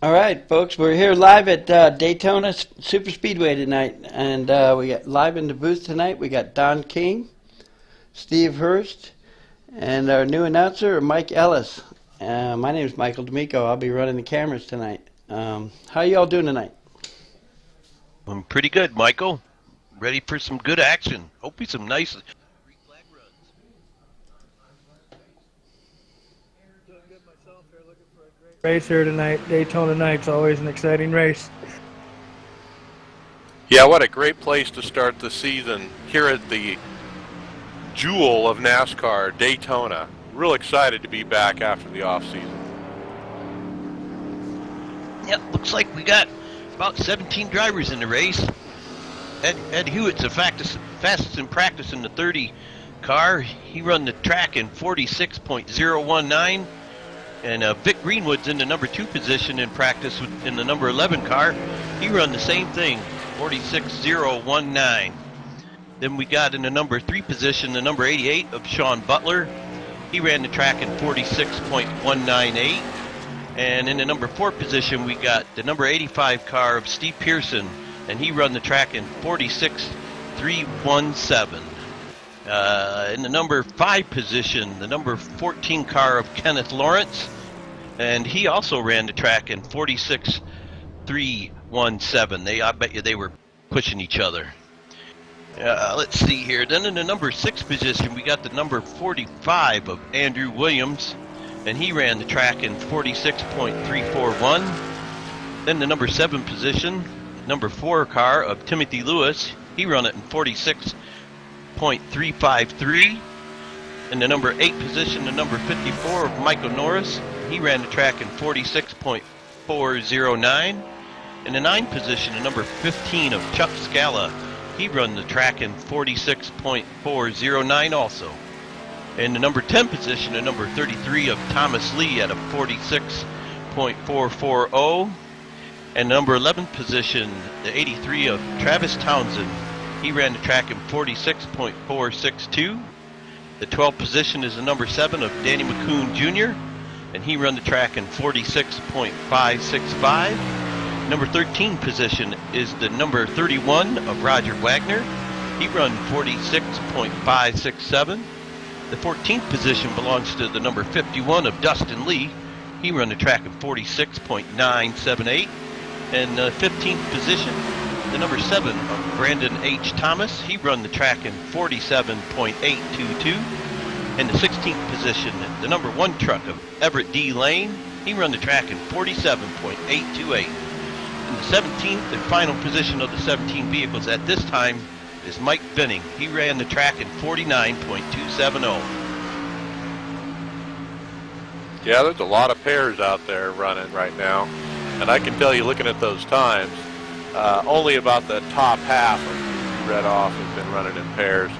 All right, folks, we're here live at Daytona Super Speedway tonight, and we got live in the booth tonight. We got Don King, Steve Hurst, and our new announcer, Mike Ellis. My name is Michael D'Amico. I'll be running the cameras tonight. How y'all doing tonight? I'm pretty good, Michael. Ready for some good action. Hopefully some nice flag runs. Doing good myself here, looking for a great race here tonight. Daytona night's always an exciting race. Yeah, what a great place to start the season here at the jewel of NASCAR, Daytona. Real excited to be back after the off season. Yep, looks like we got about 17 drivers in the race. Ed Hewitt's the fastest in practice in the 30 car. He run the track in 46.019. And Vic Greenwood's in the number 2 position in practice in the number 11 car. He run the same thing, 46.019. Then we got in the number 3 position the number 88 of Sean Butler. He ran the track in 46.198. And in the number 4 position we got the number 85 car of Steve Pearson, and he run the track in 46.317. In the number 5 position, the number 14 car of Kenneth Lawrence, and he also ran the track in 46.317. I bet you they were pushing each other. Let's see here. Then in the number 6 position, we got the number 45 of Andrew Williams, and he ran the track in 46.341. Then the number 7 position, number 4 car of Timothy Lewis, he run it in 46.353. In the number 8 position, the number 54 of Michael Norris, he ran the track in 46.409. In the 9 position, the number 15 of Chuck Scala, he run the track in 46.409 also. In the number 10 position, the number 33 of Thomas Lee at a 46.440. And number 11 position, the 83 of Travis Townsend, he ran the track in 46.462. The 12th position is the number 7 of Danny McCoon Jr., and he ran the track in 46.565. Number 13 position is the number 31 of Roger Wagner. He run 46.567. The 14th position belongs to the number 51 of Dustin Lee. He run the track in 46.978. And the 15th position, the number 7 of Brandon H. Thomas. He run the track in 47.822. And the 16th position, the number 1 truck of Everett D. Lane. He run the track in 47.828. And the 17th and final position of the 17 vehicles at this time is Mike Finning. He ran the track in 49.270. Yeah, there's a lot of pairs out there running right now. And I can tell you, looking at those times, only about the top half of you read off have been running in pairs.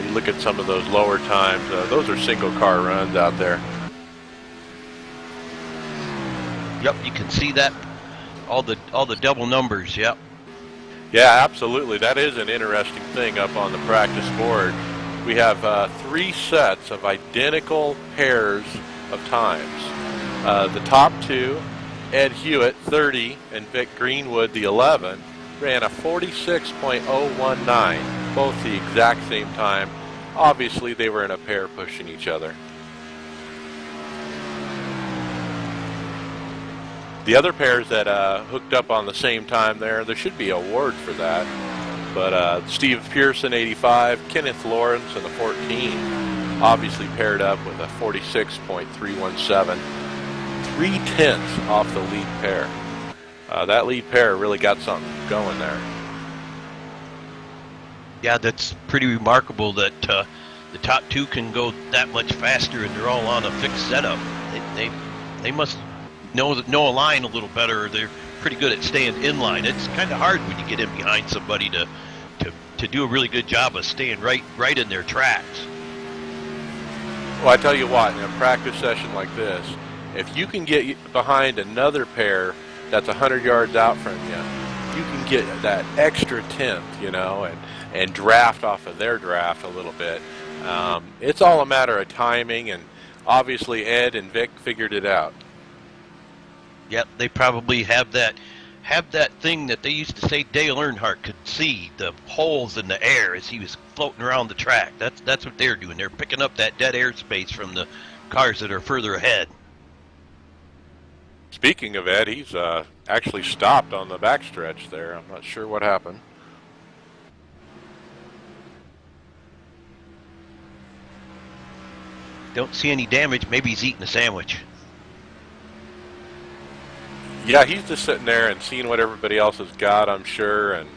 You look at some of those lower times, those are single car runs out there. Yep, you can see that. All the double numbers, yep. Yeah, absolutely. That is an interesting thing up on the practice board. We have 3 sets of identical pairs of times. The top 2, Ed Hewitt, 30, and Vic Greenwood, the 11, ran a 46.019, both the exact same time. Obviously, they were in a pair pushing each other. The other pairs that hooked up on the same time there should be awards for that. But Steve Pearson, 85, Kenneth Lawrence, and the 14, obviously paired up with a 46.317. 0.3 off the lead pair. That lead pair really got something going there. Yeah, that's pretty remarkable that the top 2 can go that much faster, and they're all on a fixed setup. They must know a line a little better, or they're pretty good at staying in line. It's kind of hard when you get in behind somebody to do a really good job of staying right in their tracks. Well, I tell you what, in a practice session like this, if you can get behind another pair that's 100 yards out from you, you can get that extra 10th, and draft off of their draft a little bit. It's all a matter of timing, and obviously Ed and Vic figured it out. Yep, they probably have that thing that they used to say Dale Earnhardt could see, the holes in the air as he was floating around the track. That's what they're doing. They're picking up that dead airspace from the cars that are further ahead. Speaking of Ed, he's actually stopped on the backstretch there. I'm not sure what happened. Don't see any damage. Maybe he's eating a sandwich. Yeah, he's just sitting there and seeing what everybody else has got, I'm sure, and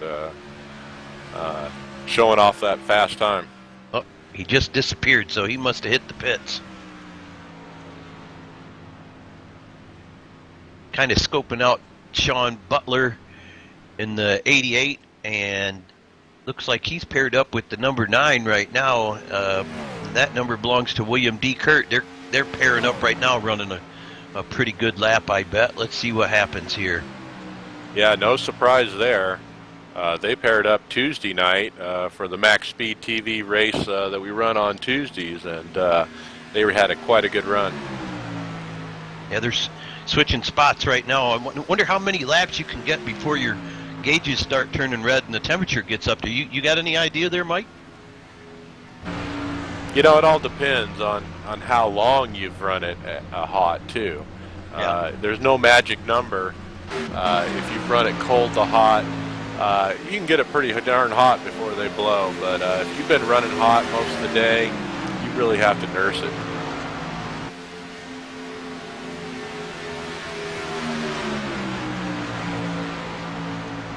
showing off that fast time. Oh, he just disappeared, so he must have hit the pits. Kind of scoping out Sean Butler in the 88, and looks like he's paired up with the number 9 right now. That number belongs to William D. Kurt. They're pairing up right now, running a pretty good lap, I bet. Let's see what happens here. Yeah, no surprise there. They paired up Tuesday night for the MaxSpeedTV race that we run on Tuesdays, and they had quite a good run. Yeah, they're switching spots right now. I wonder how many laps you can get before your gauges start turning red and the temperature gets up to you. Got any idea there, Mike? You know, it all depends on how long you've run it hot, too. Yeah. There's no magic number. If you've run it cold to hot, you can get it pretty darn hot before they blow. But if you've been running hot most of the day, you really have to nurse it.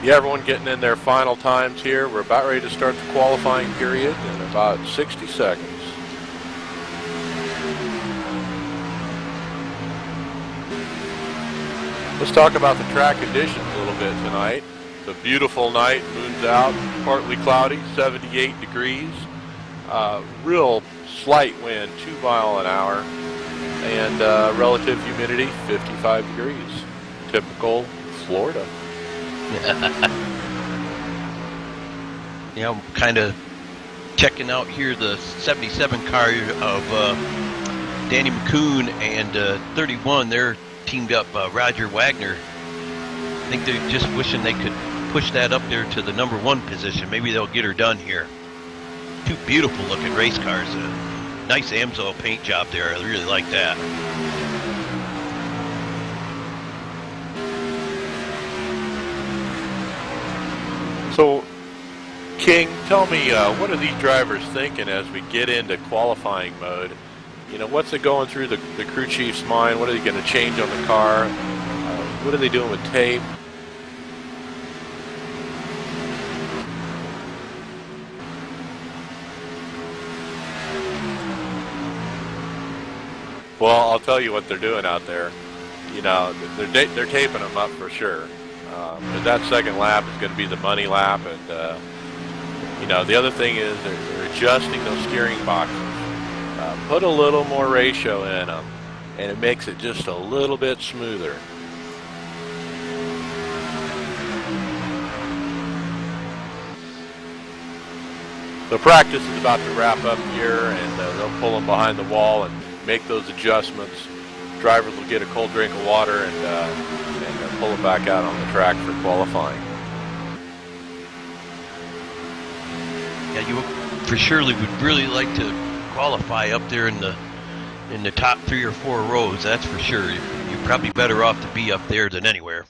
Yeah, everyone getting in their final times here. We're about ready to start the qualifying period in about 60 seconds. Let's talk about the track conditions a little bit tonight. It's a beautiful night, moon's out, partly cloudy, 78 degrees. Real slight wind, 2 miles an hour, and relative humidity, 55 degrees. Typical Florida. Yeah, I'm kind of checking out here the 77 car of Danny McCoon and 31. They're teamed up, Roger Wagner. I think they're just wishing they could push that up there to the number 1 position. Maybe they'll get her done here. 2 beautiful looking race cars. Nice Amsoil paint job there. I really like that. So, King, tell me, what are these drivers thinking as we get into qualifying mode? You know, what's it going through the crew chief's mind? What are they going to change on the car? What are they doing with tape? Well, I'll tell you what they're doing out there. You know, they're taping them up for sure. But that second lap is going to be the money lap, and you know, the other thing is they're adjusting those steering boxes. Put a little more ratio in them, and it makes it just a little bit smoother. The practice is about to wrap up here, and they'll pull them behind the wall and make those adjustments. Drivers will get a cold drink of water and pull them back out on the track for qualifying. Yeah, you for surely would really like to qualify up there in the top 3 or 4 rows. That's for sure. You're probably better off to be up there than anywhere.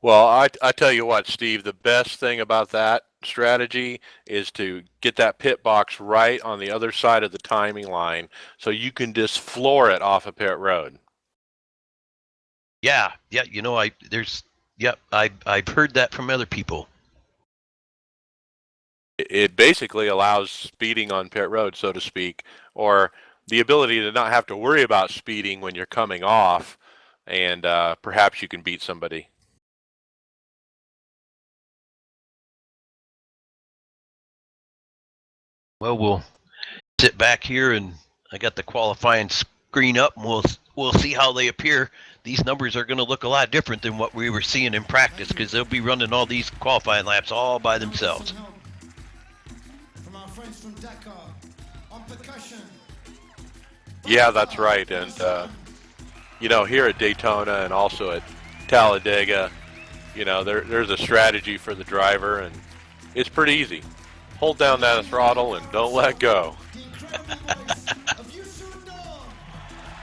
Well, I tell you what, Steve, the best thing about that strategy is to get that pit box right on the other side of the timing line so you can just floor it off of pit road. Yeah, you know, I've heard that from other people. It basically allows speeding on pit road, so to speak, or the ability to not have to worry about speeding when you're coming off, and perhaps you can beat somebody. Well, we'll sit back here, and I got the qualifying screen up, and we'll see how they appear. These numbers are going to look a lot different than what we were seeing in practice, because they'll be running all these qualifying laps all by themselves. Yeah, that's right, and you know, here at Daytona and also at Talladega, you know, there's a strategy for the driver, and it's pretty easy. Hold down that throttle and don't let go.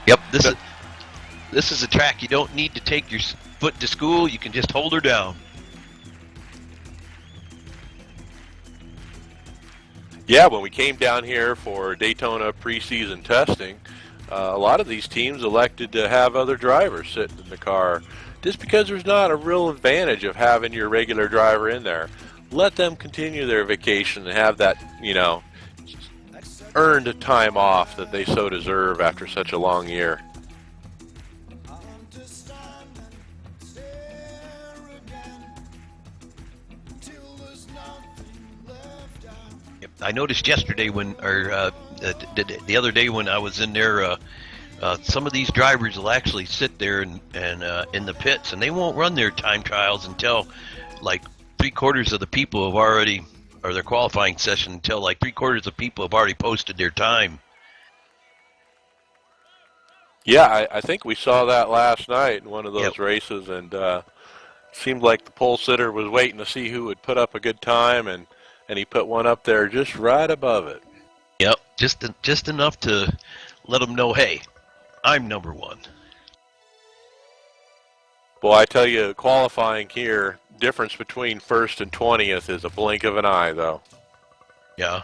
Yep, this is a track you don't need to take your foot to school. You can just hold her down. Yeah, when we came down here for Daytona preseason testing, a lot of these teams elected to have other drivers sitting in the car just because there's not a real advantage of having your regular driver in there. Let them continue their vacation and have that, you know, earned time off that they so deserve after such a long year. I noticed yesterday when, or the other day when I was in there, some of these drivers will actually sit there and in the pits, and they won't run their time trials until like 3/4 of the people have already, or their qualifying session until like 3/4 of people have already posted their time. Yeah, I think we saw that last night in one of those races, and seemed like the pole sitter was waiting to see who would put up a good time, and he put one up there just right above it. Yep, just enough to let them know, hey, I'm number one. Well, I tell you, qualifying here, difference between first and 20th is a blink of an eye, though. Yeah.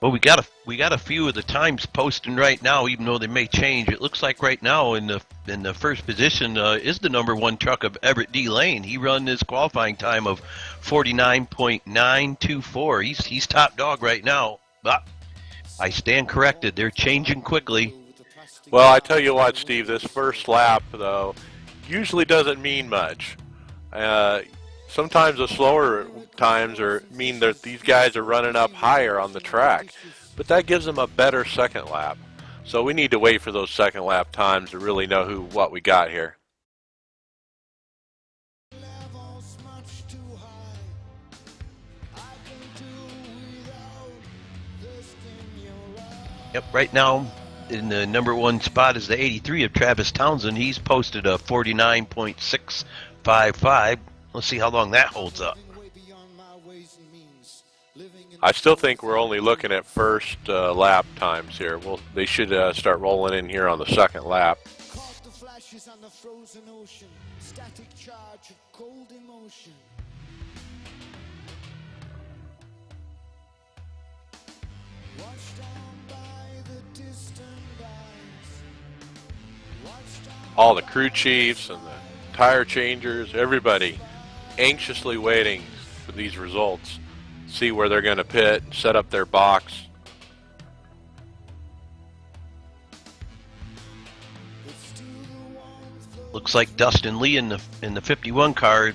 Well, we got a few of the times posting right now, even though they may change. It looks like right now in the first position is the number one truck of Everett D. Lane. He run his qualifying time of 49.924. He's top dog right now. But I stand corrected. They're changing quickly. Well, I tell you what, Steve, this first lap, though, usually doesn't mean much. Sometimes the slower times mean that these guys are running up higher on the track, but that gives them a better second lap. So we need to wait for those second lap times to really know what we got here. Yep, right now in the number one spot is the 83 of Travis Townsend. He's posted a 49.655. Let's see how long that holds up. I still think we're only looking at first lap times here. Well, they should start rolling in here on the second lap. All the crew chiefs and the tire changers, everybody anxiously waiting for these results. See where they're going to pit, set up their box. Looks like Dustin Lee in the 51 car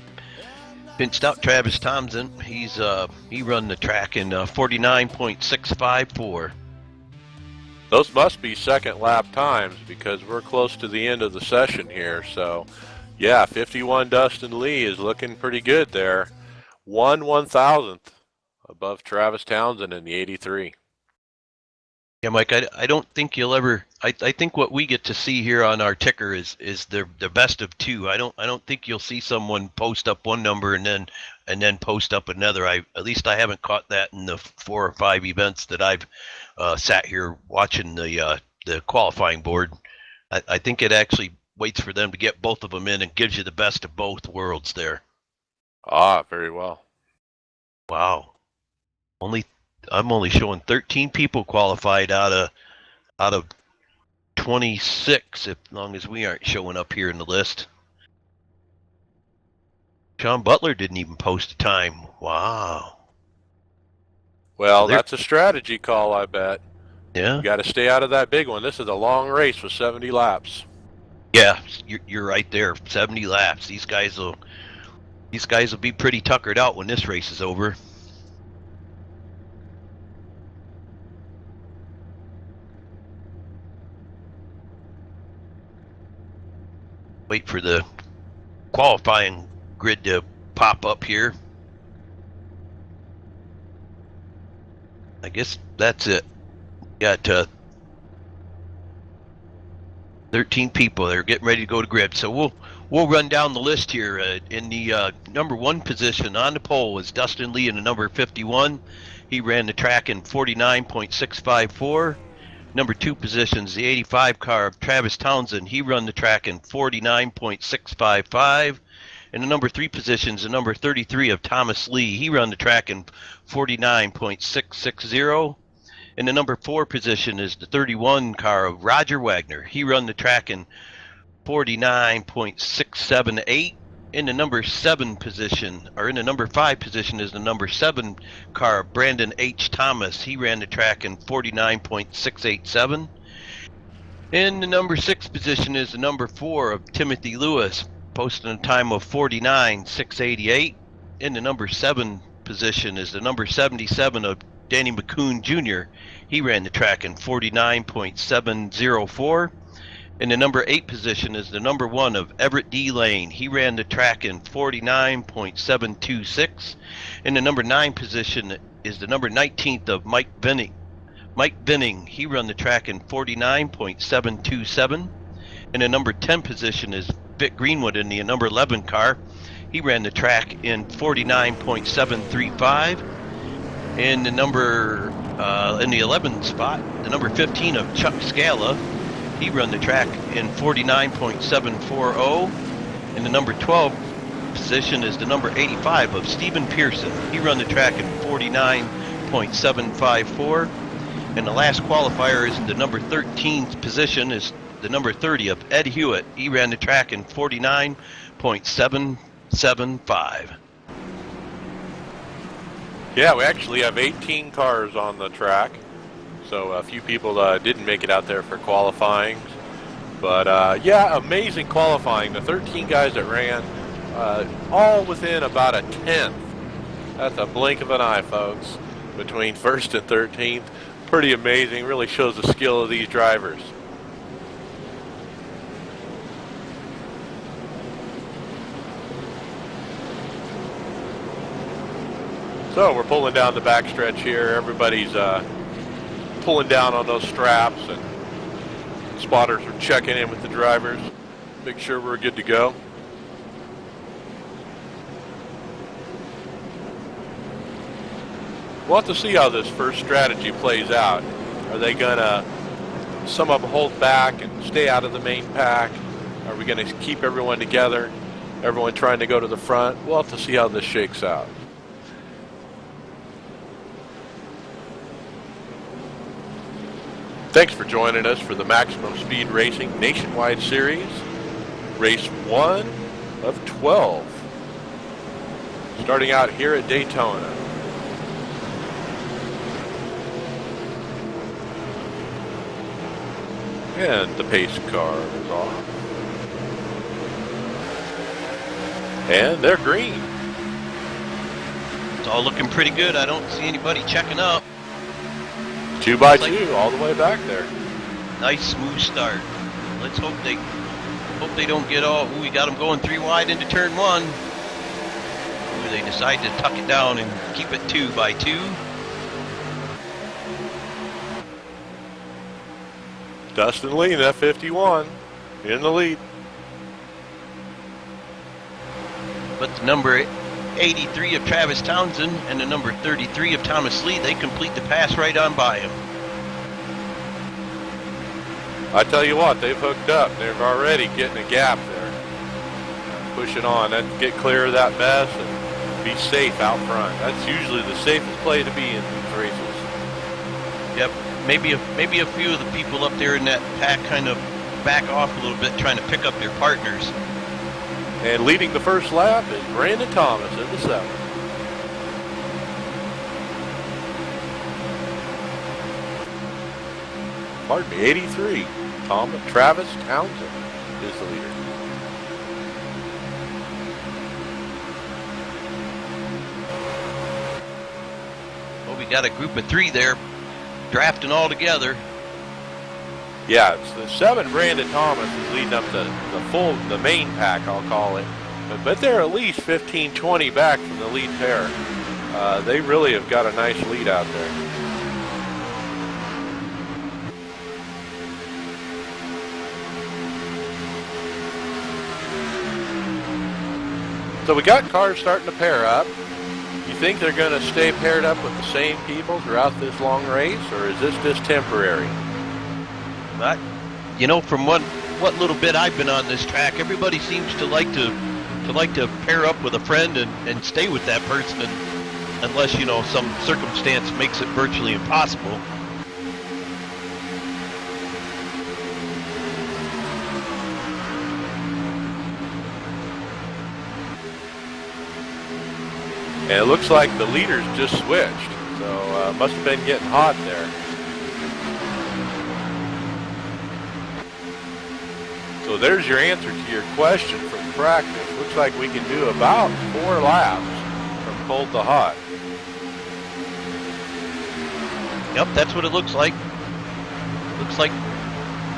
pinched out Travis Townsend. He run the track in 49.654. Those must be second lap times because we're close to the end of the session here. So, yeah, 51 Dustin Lee is looking pretty good there. 1/1000th above Travis Townsend in the 83. Yeah, Mike, I don't think you'll ever. I think what we get to see here on our ticker is the best of two. I don't think you'll see someone post up one number and then post up another. At least I haven't caught that in the 4 or 5 events that I've sat here watching the qualifying board. I think it actually waits for them to get both of them in and gives you the best of both worlds there. Ah, very well. Wow. I'm only showing 13 people qualified out of 26, as long as we aren't showing up here in the list. Sean Butler didn't even post a time. Wow. Well, that's a strategy call, I bet. Yeah. You got to stay out of that big one. This is a long race with 70 laps. Yeah, you're right there. 70 laps. These guys will be pretty tuckered out when this race is over. Wait for the qualifying grid to pop up here. I guess that's it. Got 13 people. They're getting ready to go to grid. So we'll run down the list here. In the number 1 position on the pole was Dustin Lee in the number 51. He ran the track in 49.654. Number 2 position is the 85 car of Travis Townsend. He ran the track in 49.655. In the number 3 position is the number 33 of Thomas Lee. He ran the track in 49.660. In the number 4 position is the 31 car of Roger Wagner. He ran the track in 49.678. In the number 7 position, or in the number 5 position, is the number 7 car of Brandon H. Thomas. He ran the track in 49.687. In the number 6 position is the number 4 of Timothy Lewis, posting a time of 49.688. In the number 7 position is the number 77 of Danny McCoon Jr. He ran the track in 49.704. In the number 8 position is the number 1 of Everett D. Lane. He ran the track in 49.726. In the number 9 position is the number 19th of Mike Vinning. He ran the track in 49.727. In the number 10 position is Vic Greenwood in the number 11 car. He ran the track in 49.735. In the number in the 11th spot, the number 15 of Chuck Scala. He ran the track in 49.740. In the number 12 position is the number 85 of Stephen Pearson. He ran the track in 49.754. And the last qualifier is the number 13th position is the number 30 of Ed Hewitt. He ran the track in 49.775. Yeah, we actually have 18 cars on the track. So a few people didn't make it out there for qualifying. But yeah, amazing qualifying. The 13 guys that ran, all within about a tenth. That's a blink of an eye, folks, between first and 13th. Pretty amazing. Really shows the skill of these drivers. So we're pulling down the backstretch here. Everybody's pulling down on those straps, and spotters are checking in with the drivers, make sure we're good to go. We'll have to see how this first strategy plays out. Are they gonna, some of them hold back and stay out of the main pack? Are we gonna keep everyone together, everyone trying to go to the front? We'll have to see how this shakes out. Thanks for joining us for the Maximum Speed Racing Nationwide Series, Race 1 of 12. Starting out here at Daytona. And the pace car is off. And they're green. It's all looking pretty good. I don't see anybody checking up. 2 by 2 all the way back there. Nice smooth start. Let's hope they don't get all. Ooh, we got them going 3 wide into turn 1. Ooh, they decide to tuck it down and keep it 2 by 2. Dustin Lee in F51 in the lead. But the number 83 of Travis Townsend and the number 33 of Thomas Lee, they complete the pass right on by him. I tell you what, they've hooked up. They're already getting a gap there. Pushing on. And get clear of that mess and be safe out front. That's usually the safest play to be in these races. Yep. Maybe a few of the people up there in that pack kind of back off a little bit, trying to pick up their partners. And leading the first lap is Brandon Thomas in the 7th. Pardon me, 83. Travis Townsend is the leader. Well, we got a group of 3 there, drafting all together. Yeah, it's the 7. Brandon Thomas is leading up the main pack, I'll call it. But they're at least 15, 20 back from the lead pair. They really have got a nice lead out there. So we got cars starting to pair up. You think they're going to stay paired up with the same people throughout this long race, or is this just temporary? You know, from what little bit I've been on this track, everybody seems to like to pair up with a friend and stay with that person, unless, you know, some circumstance makes it virtually impossible. And it looks like the leaders just switched, so must have been getting hot there. So there's your answer to your question from practice. Looks like we can do about 4 laps from cold to hot. Yep, that's what it looks like. Looks like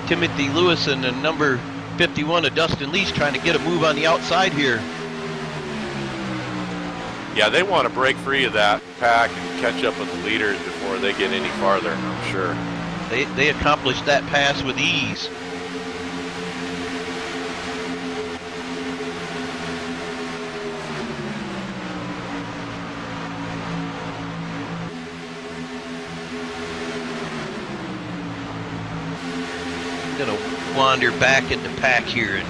Timothy Lewis and the number 51 of Dustin Lee's trying to get a move on the outside here. Yeah, they want to break free of that pack and catch up with the leaders before they get any farther, I'm sure. They accomplished that pass with ease. I'm gonna wander back in the pack here and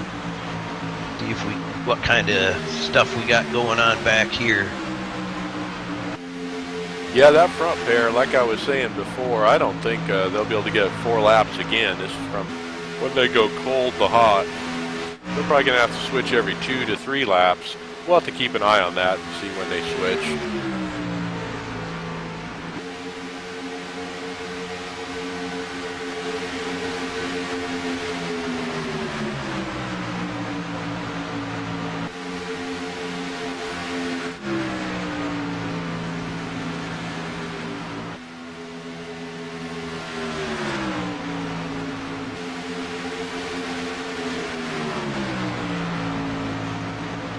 see if what kind of stuff we got going on back here. Yeah, that front pair, like I was saying before, I don't think they'll be able to get 4 laps again. This is from when they go cold to hot. They're probably going to have to switch every 2 to 3 laps. We'll have to keep an eye on that and see when they switch.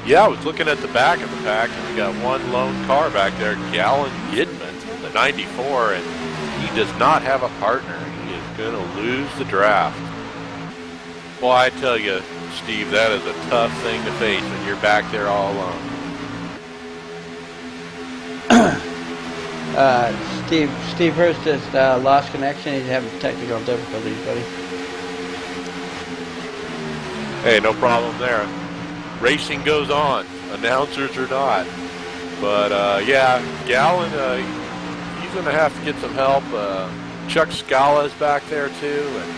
Yeah, I was looking at the back of the pack, and we got one lone car back there, Gallon Gidman, the 94, and he does not have a partner. He is going to lose the draft. Well, I tell you, Steve, that is a tough thing to face when you're back there all alone. Steve Hurst has lost connection. He's having technical difficulties, buddy. Hey, no problem there. Racing goes on, announcers or not. But yeah, Gallon, he's going to have to get some help. Chuck Scala's back there too, and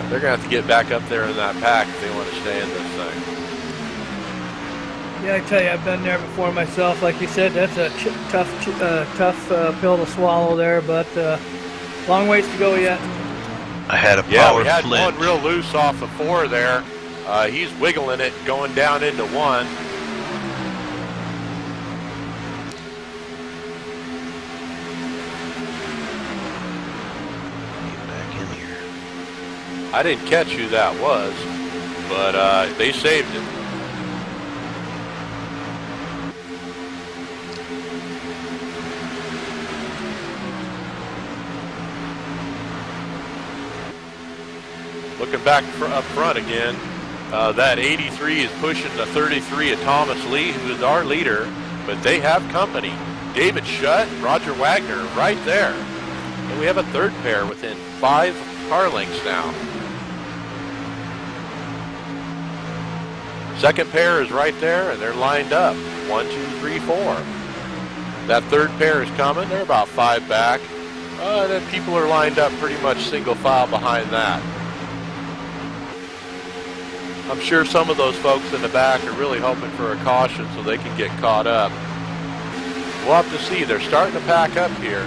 they're going to have to get back up there in that pack if they want to stay in this thing. Yeah, I tell you, I've been there before myself. Like you said, that's a tough pill to swallow there, but long ways to go yet. I had a power Yeah, we had flint. one real loose off of 4 there. He's wiggling it, going down into 1. Get back in here. I didn't catch who that was, but they saved it. Looking back up front again. That 83 is pushing the 33 of Thomas Lee, who is our leader, but they have company. David Shutt, Roger Wagner right there. And we have a third pair within 5 car lengths now. Second pair is right there, and they're lined up. 1, 2, 3, 4. That third pair is coming. They're about 5 back. And then people are lined up pretty much single file behind that. I'm sure some of those folks in the back are really hoping for a caution so they can get caught up. We'll have to see. They're starting to pack up here.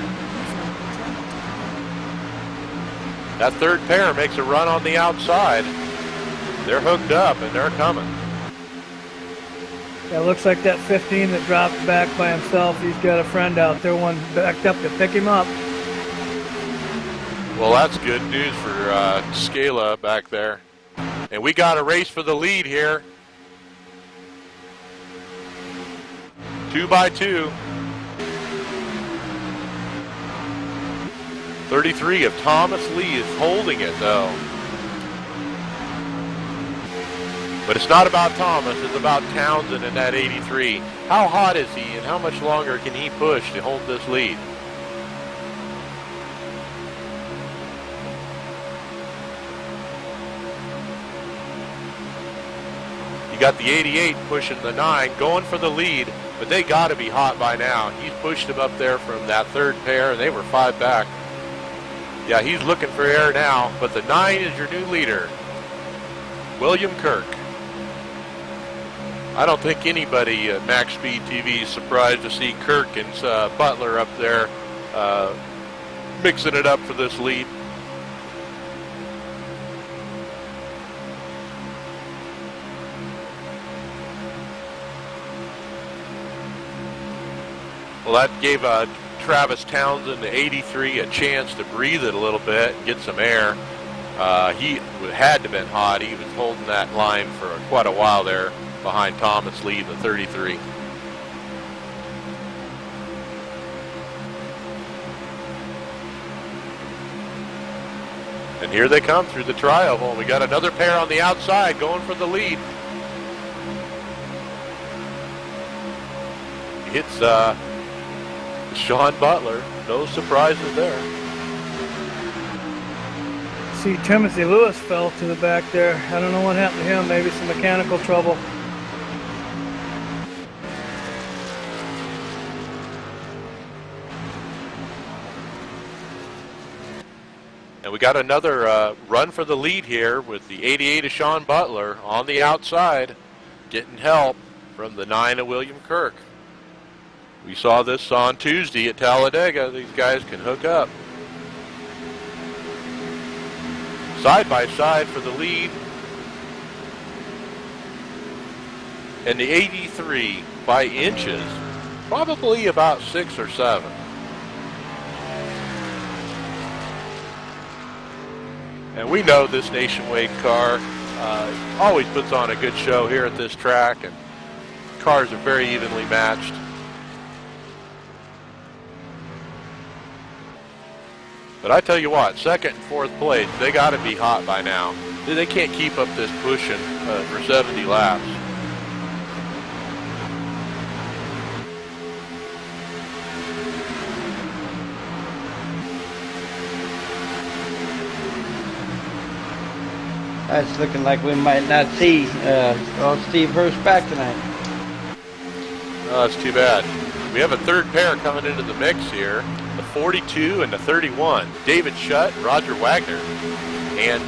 That third pair makes a run on the outside. They're hooked up and they're coming. Yeah, it looks like that 15 that dropped back by himself, he's got a friend out there, one backed up to pick him up. Well, that's good news for Scala back there. And we got a race for the lead here. 2 by 2. 33 of Thomas Lee is holding it though. But it's not about Thomas, it's about Townsend in that 83. How hot is he, and how much longer can he push to hold this lead? You got the 88 pushing the 9, going for the lead, but they got to be hot by now. He's pushed him up there from that third pair, and they were 5 back. Yeah, he's looking for air now, but the 9 is your new leader, William Kirk. I don't think anybody at MaxSpeedTV is surprised to see Kirk and Butler up there mixing it up for this lead. Well, that gave Travis Townsend, the 83, a chance to breathe it a little bit and get some air. He had to have been hot. He was holding that line for quite a while there behind Thomas Lee, the 33. And here they come through the tri-oval. We got another pair on the outside going for the lead. It's Sean Butler. No surprises there. See, Timothy Lewis fell to the back there. I don't know what happened to him. Maybe some mechanical trouble. And we got another run for the lead here with the 88 of Sean Butler on the outside, getting help from the 9 of William Kirk. We saw this on Tuesday at Talladega. These guys can hook up. Side by side for the lead. And the 83 by inches, probably about 6 or 7. And we know this Nation Wade car always puts on a good show here at this track, and cars are very evenly matched. But I tell you what, second and fourth place, they got to be hot by now. They can't keep up this pushing for 70 laps. It's looking like we might not see Steve Hurst back tonight. Oh, that's too bad. We have a third pair coming into the mix here, the 42 and the 31, David Shutt and Roger Wagner. And,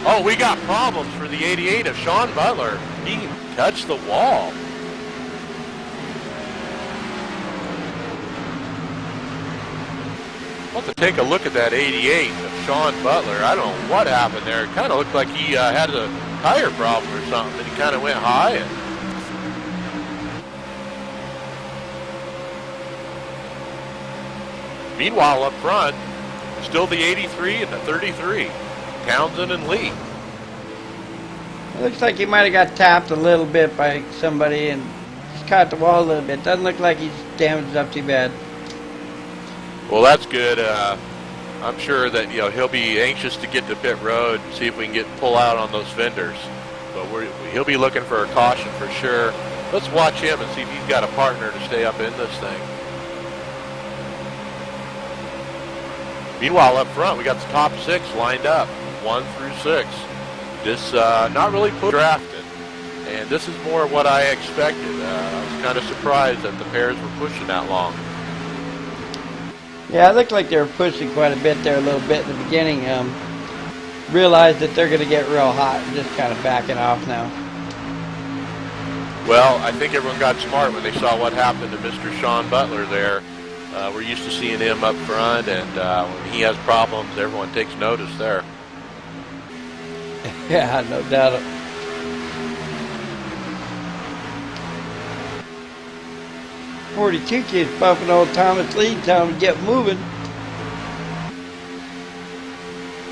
oh, we got problems for the 88 of Sean Butler. He touched the wall. I'll have to take a look at that 88 of Sean Butler. I don't know what happened there. It kind of looked like he had a tire problem or something, and he kind of went high. And meanwhile, up front, still the 83 and the 33, Townsend and Lee. It looks like he might have got tapped a little bit by somebody and just caught the wall a little bit. Doesn't look like he's damaged up too bad. Well, that's good. I'm sure that he'll be anxious to get to pit road and see if we can pull out on those fenders. But he'll be looking for a caution for sure. Let's watch him and see if he's got a partner to stay up in this thing. Meanwhile, up front, we got the top 6 lined up, 1 through 6. This not really drafted, and this is more what I expected. I was kind of surprised that the pairs were pushing that long. Yeah, it looked like they were pushing quite a bit there a little bit in the beginning. Realized that they're going to get real hot and just kind of backing off now. Well, I think everyone got smart when they saw what happened to Mr. Sean Butler there. We're used to seeing him up front, and when he has problems, everyone takes notice there. Yeah, no doubt. .42 kids bumping old Thomas Lee, telling him to get moving.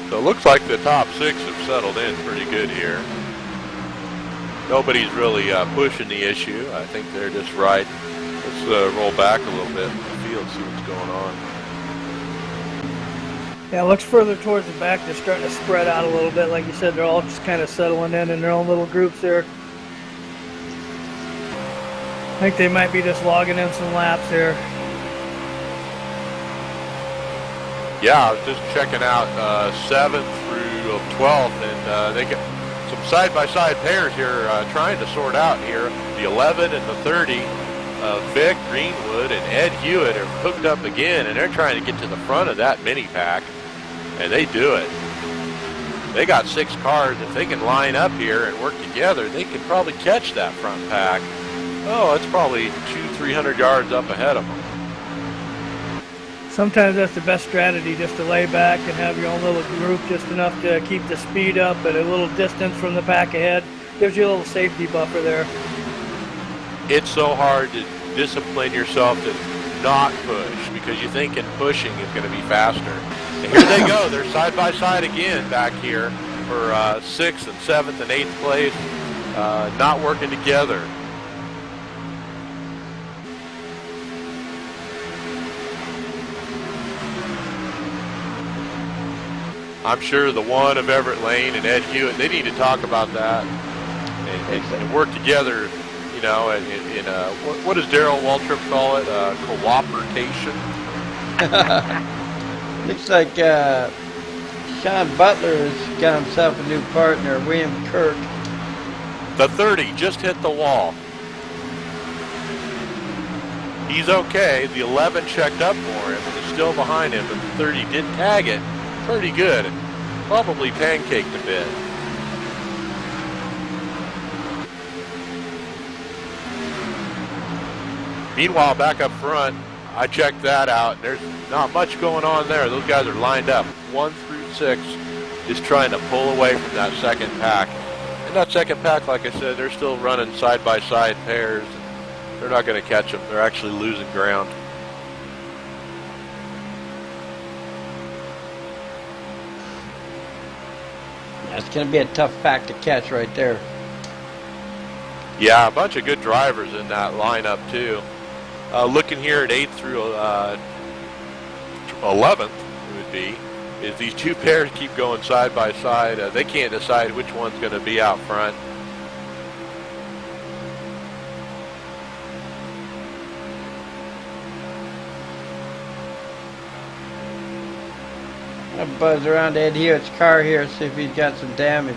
So it looks like the top 6 have settled in pretty good here. Nobody's really pushing the issue. I think they're just riding. Let's roll back a little bit in the field, see what's going on. Yeah, it looks further towards the back. They're starting to spread out a little bit. Like you said, they're all just kind of settling in their own little groups there. I think they might be just logging in some laps here. Yeah, I was just checking out 7th through 12th, and they got some side-by-side pairs here trying to sort out here. The 11 and the 30, Vic Greenwood and Ed Hewitt are hooked up again, and they're trying to get to the front of that mini pack, and they do it. They got 6 cars. If they can line up here and work together, they could probably catch that front pack. Oh, it's probably 200-300 yards up ahead of them. Sometimes that's the best strategy, just to lay back and have your own little group, just enough to keep the speed up at a little distance from the pack ahead. Gives you a little safety buffer there. It's so hard to discipline yourself to not push because you think in pushing is going to be faster. And here they go. They're side by side again back here for 6th and 7th and 8th place, not working together. I'm sure the one of Everett Lane and Ed Hewitt, they need to talk about that and work together, you know, in what does Darrell Waltrip call it? Cooperation? Looks like Sean Butler has got himself a new partner, William Kirk. The 30 just hit the wall. He's okay. The 11 checked up for him and is still behind him, but the 30 did tag it pretty good and probably pancaked a bit. Meanwhile, back up front, I checked that out, and there's not much going on there. Those guys are lined up 1 through 6, just trying to pull away from that second pack. And that second pack, like I said, they're still running side-by-side pairs. They're not going to catch them. They're actually losing ground. That's going to be a tough pack to catch right there. Yeah, a bunch of good drivers in that lineup, too. Looking here at 8th through 11th, it would be, is these two pairs keep going side by side. They can't decide which one's going to be out front. I'm going to buzz around Ed Hewitt's car here, see if he's got some damage.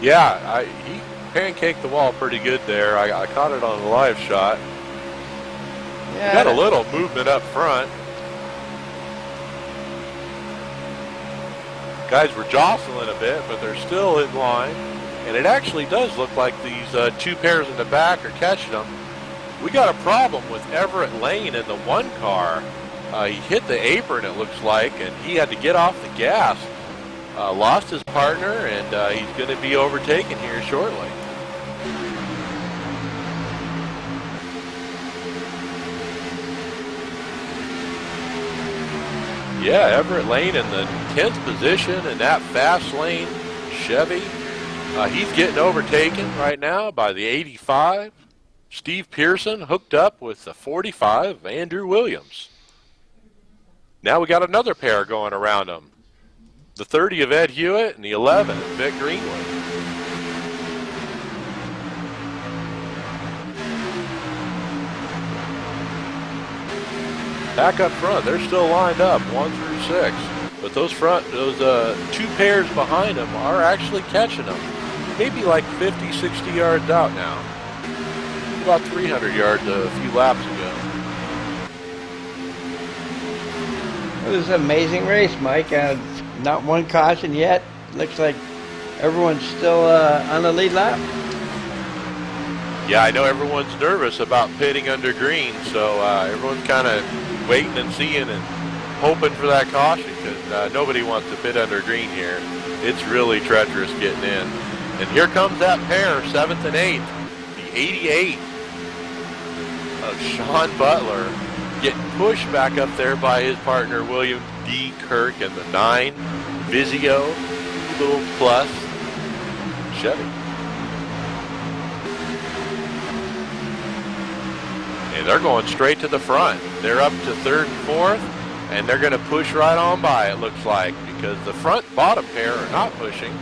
Yeah, he pancaked the wall pretty good there. I caught it on a live shot. Yeah, Got a little movement up front. Guys were jostling a bit, but they're still in line. And it actually does look like these two pairs in the back are catching them. We got a problem with Everett Lane in the one car. He hit the apron, it looks like, and he had to get off the gas. Lost his partner, and he's going to be overtaken here shortly. Yeah, Everett Lane in the 10th position in that fast lane Chevy. He's getting overtaken right now by the 85. Steve Pearson hooked up with the 45 of Andrew Williams. Now we got another pair going around him. The 30 of Ed Hewitt and the 11 of Vic Greenwood. Back up front, they're still lined up 1 through 6. But those two pairs behind them are actually catching them. Maybe like 50, 60 yards out now. About 300 yards a few laps ago. It was an amazing race, Mike. Not one caution yet. Looks like everyone's still on the lead lap. Yeah, I know everyone's nervous about pitting under green, so everyone's kind of waiting and seeing and hoping for that caution because nobody wants to pit under green here. It's really treacherous getting in. And here comes that pair, 7th and 8th. The 88 of Sean Butler getting pushed back up there by his partner William D. Kirk and the 9 Vizio little plus Chevy. And they're going straight to the front. They're up to 3rd and 4th, and they're going to push right on by, it looks like, because the front bottom pair are not pushing.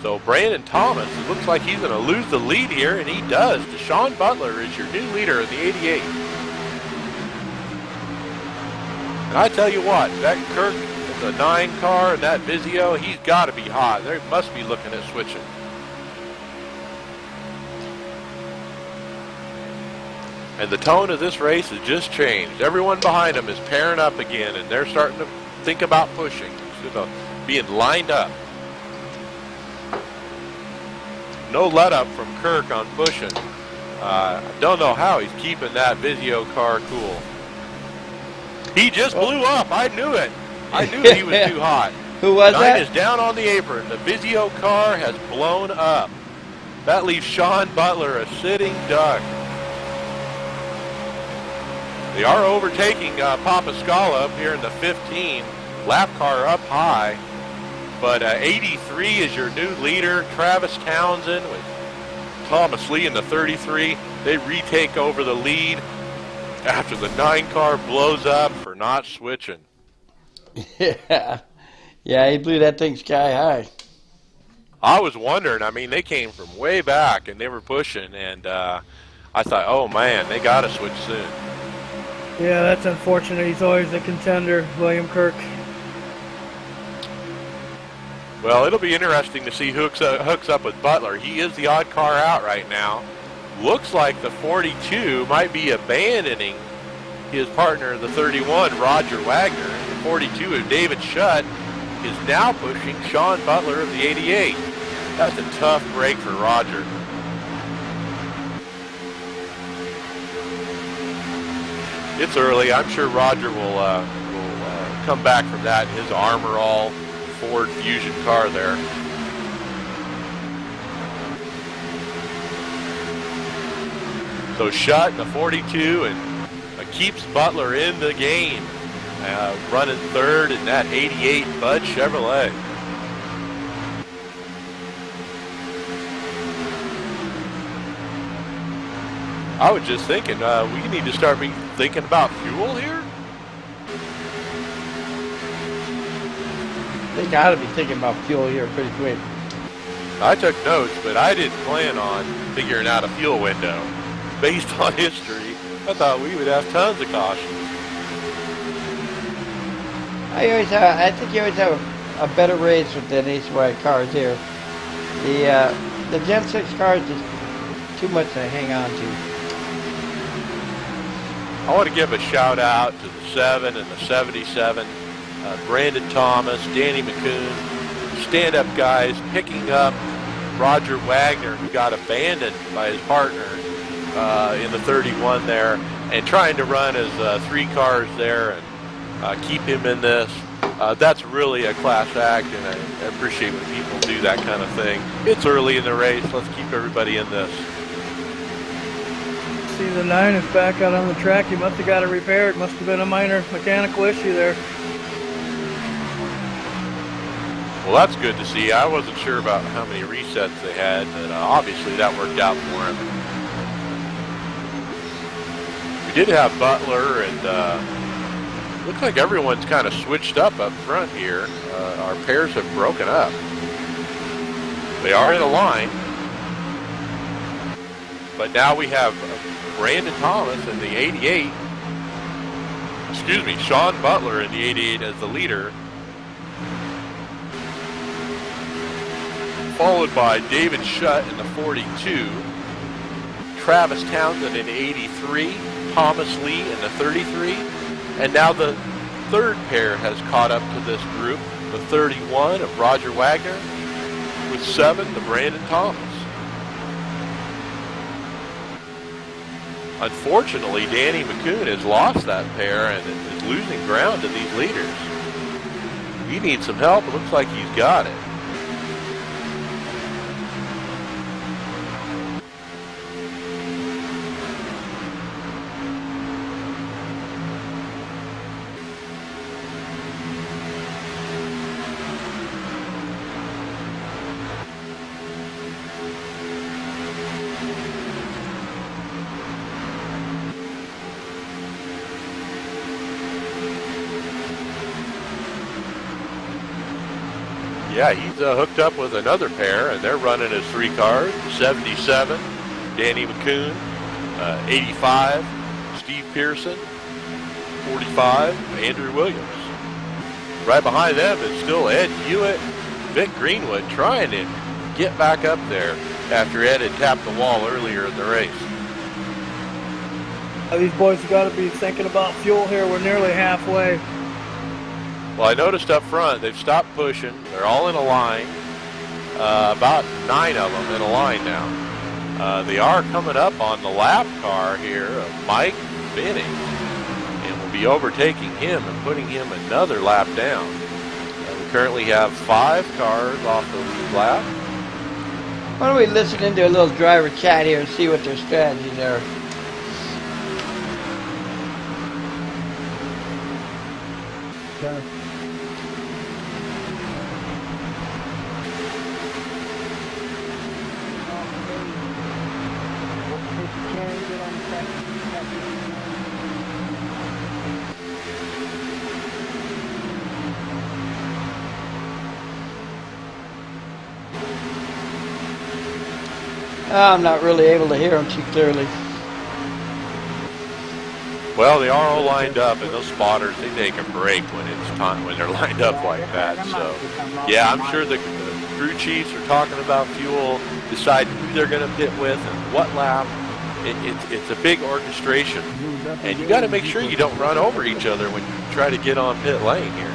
So Brandon Thomas, it looks like he's going to lose the lead here, and he does. Deshaun Butler is your new leader in the 88. And I tell you what, that Kirk, the 9 car, and that Vizio, he's got to be hot. They must be looking at switching. And the tone of this race has just changed. Everyone behind them is pairing up again, and they're starting to think about pushing instead of being lined up. No let up from Kirk on pushing. I don't know how he's keeping that Vizio car cool. He just blew up. I knew it. I knew he was too hot. Who was 9 that? is down on the apron. The Vizio car has blown up. That leaves Sean Butler a sitting duck. They are overtaking Papa Scala up here in the 15. Lap car up high. But 83 is your new leader. Travis Townsend with Thomas Lee in the 33. They retake over the lead after the 9 car blows up for not switching. Yeah. Yeah, he blew that thing sky high. I was wondering, I mean, they came from way back and they were pushing, and I thought, oh man, they got to switch soon. Yeah, that's unfortunate. He's always a contender, William Kirk. Well, it'll be interesting to see who hooks up with Butler. He is the odd car out right now. Looks like the 42 might be abandoning his partner, the 31, Roger Wagner. The 42 of David Shutt is now pushing Sean Butler of the 88. That's a tough break for Roger. It's early. I'm sure Roger will come back from that in his Armor All Ford Fusion car there. So Shutt in the 42 and keeps Butler in the game. Running third in that 88 Bud Chevrolet. I was just thinking, we need to start thinking about fuel here. They got to be thinking about fuel here pretty quick. I took notes, but I didn't plan on figuring out a fuel window. Based on history, I thought we would have tons of caution. I think you always have a better race with the nationwide cars here. The Gen 6 cars is too much to hang on to. I want to give a shout out to the 7 and the 77, Brandon Thomas, Danny McCoon, stand-up guys picking up Roger Wagner, who got abandoned by his partner in the 31 there, and trying to run his 3 cars there and keep him in this. That's really a class act, and I appreciate when people do that kind of thing. It's early in the race. Let's keep everybody in this. See, the 9 is back out on the track. He must have got it repaired. Must have been a minor mechanical issue there. Well, that's good to see. I wasn't sure about how many resets they had, but obviously that worked out for him. We did have Butler, and looks like everyone's kind of switched up front here. Our pairs have broken up. They are in a line, but now we have Brandon Thomas in the 88. Excuse me, Sean Butler in the 88 as the leader. Followed by David Shutt in the 42. Travis Townsend in the 83. Thomas Lee in the 33. And now the third pair has caught up to this group. The 31 of Roger Wagner. With 7, the Brandon Thomas. Unfortunately, Danny McCoon has lost that pair and is losing ground to these leaders. He needs some help. It looks like he's got it. Yeah, he's hooked up with another pair, and they're running his 3 cars. 77, Danny McCoon. 85, Steve Pearson. 45, Andrew Williams. Right behind them is still Ed Hewitt, Vic Greenwood, trying to get back up there after Ed had tapped the wall earlier in the race. These boys have got to be thinking about fuel here. We're nearly halfway. Well, I noticed up front they've stopped pushing. They're all in a line. About 9 of them in a line now. They are coming up on the lap car here of Mike Benning, and will be overtaking him and putting him another lap down. We currently have 5 cars off the lead lap. Why don't we listen into a little driver chat here and see what their strategies are? I'm not really able to hear them too clearly. Well, they are all lined up, and those spotters, they take a break when it's time, when they're lined up like that. So, yeah, I'm sure the crew chiefs are talking about fuel, deciding who they're going to pit with and what lap. It's a big orchestration, and you got to make sure you don't run over each other when you try to get on pit lane here.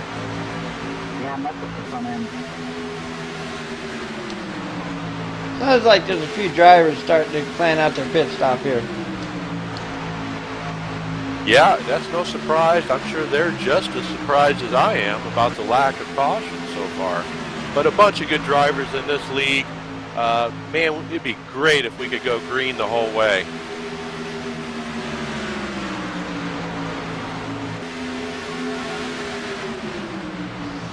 Sounds like there's a few drivers starting to plan out their pit stop here. Yeah, that's no surprise. I'm sure they're just as surprised as I am about the lack of caution so far. But a bunch of good drivers in this league. Man, it'd be great if we could go green the whole way.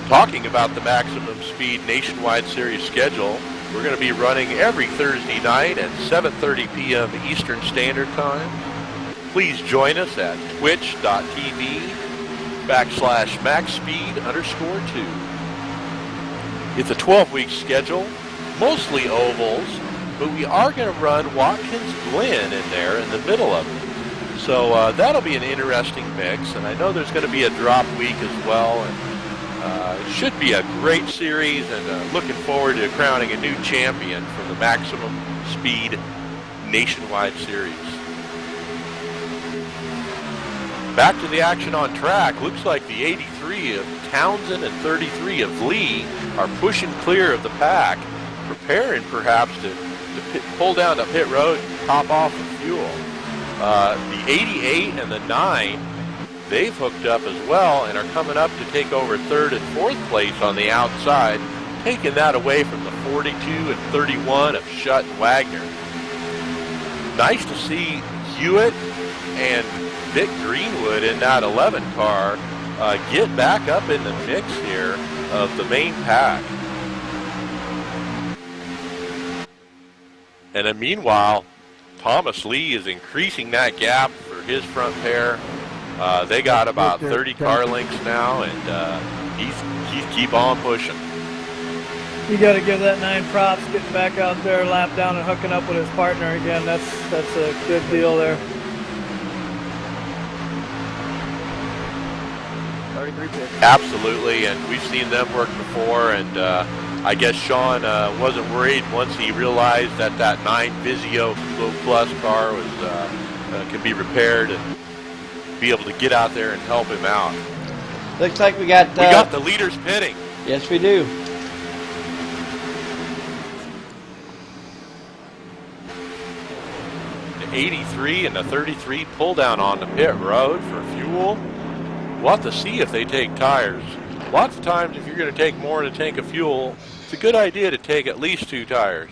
Talking about the Maximum Speed Nationwide Series schedule, we're going to be running every Thursday night at 7:30 p.m. Eastern Standard Time. Please join us at twitch.tv/MaxSpeed_2. It's a 12-week schedule, mostly ovals, but we are going to run Watkins Glen in there in the middle of it. So that'll be an interesting mix, and I know there's going to be a drop week as well. And it should be a great series, and looking forward to crowning a new champion for the Maximum Speed Nationwide Series. Back to the action on track. Looks like the 83 of Townsend and 33 of Lee are pushing clear of the pack, preparing perhaps to pull down the pit road and top off the fuel. The 88 and the 9, they've hooked up as well and are coming up to take over 3rd and 4th place on the outside, taking that away from the 42 and 31 of Schutt and Wagner. Nice to see Hewitt and Vic Greenwood in that 11 car get back up in the mix here of the main pack. And then meanwhile, Thomas Lee is increasing that gap for his front pair. They got about 30 car lengths now, and he's keep on pushing. You got to give that 9 props, getting back out there, lap down, and hooking up with his partner again. That's a good deal there. 33 pits. Absolutely, and we've seen them work before, and I guess Sean wasn't worried once he realized that 9 Vizio Plus car was can be repaired and be able to get out there and help him out. Looks like we got the leaders pitting. Yes, we do. The 83 and the 33 pull down on the pit road for fuel. We'll have to see if they take tires. Lots of times if you're going to take more than a tank of fuel, it's a good idea to take at least 2 tires.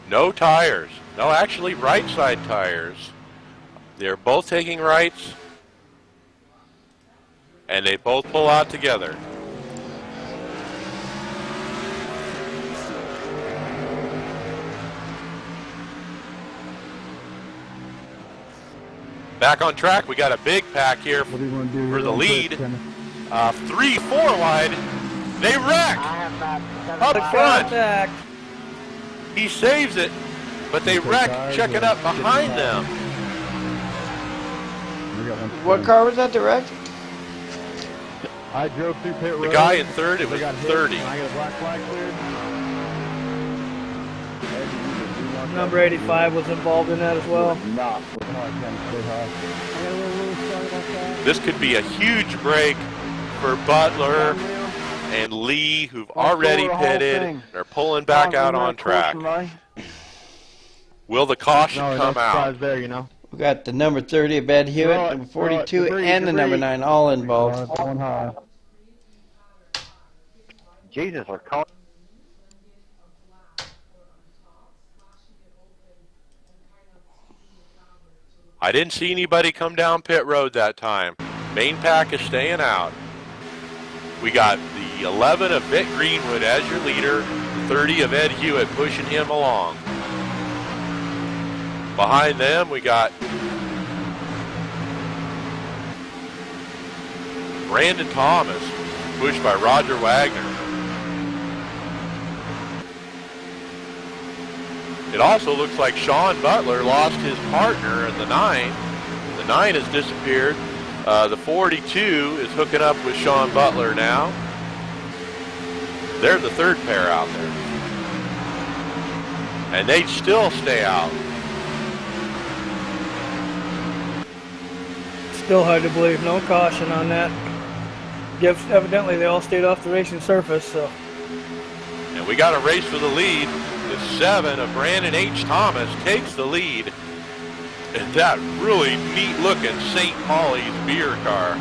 No tires. No, actually right side tires. They're both taking rights, and they both pull out together. Back on track, we got a big pack here for the lead. 3-4 wide. They wreck up front. Contact. He saves it, but they wreck checking up behind them. What car was that direct? I drove through pit road. The guy in third, it was 30. I got a black flag cleared. Number 85 was involved in that as well. This could be a huge break for Butler and Lee, who've already pitted. They're pulling back out on track. Will the caution come out? There, you know. We got the number 30 of Ed Hewitt, Right, number 42, right, debris, and the number debris. 9 all involved. Going high. Jesus, our car. I didn't see anybody come down pit road that time. Main pack is staying out. We got the 11 of Vic Greenwood as your leader, the 30 of Ed Hewitt pushing him along. Behind them, we got Brandon Thomas, pushed by Roger Wagner. It also looks like Sean Butler lost his partner in the 9. The 9 has disappeared. The 42 is hooking up with Sean Butler now. They're the third pair out there. And they still stay out. Still hard to believe. No caution on that. Evidently, they all stayed off the racing surface. So. And we got a race for the lead. The 7 of Brandon H. Thomas takes the lead. And that really neat looking St. Pauli's beer car.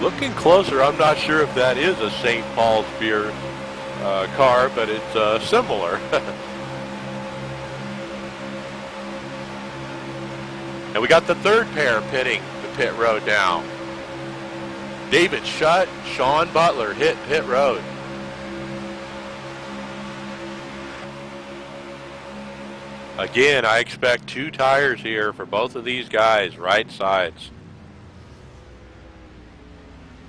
Looking closer, I'm not sure if that is a St. Paul's beer car, but it's similar. And we got the third pair pitting the pit road now. David Shutt, Sean Butler hit pit road. Again, I expect 2 tires here for both of these guys, right sides.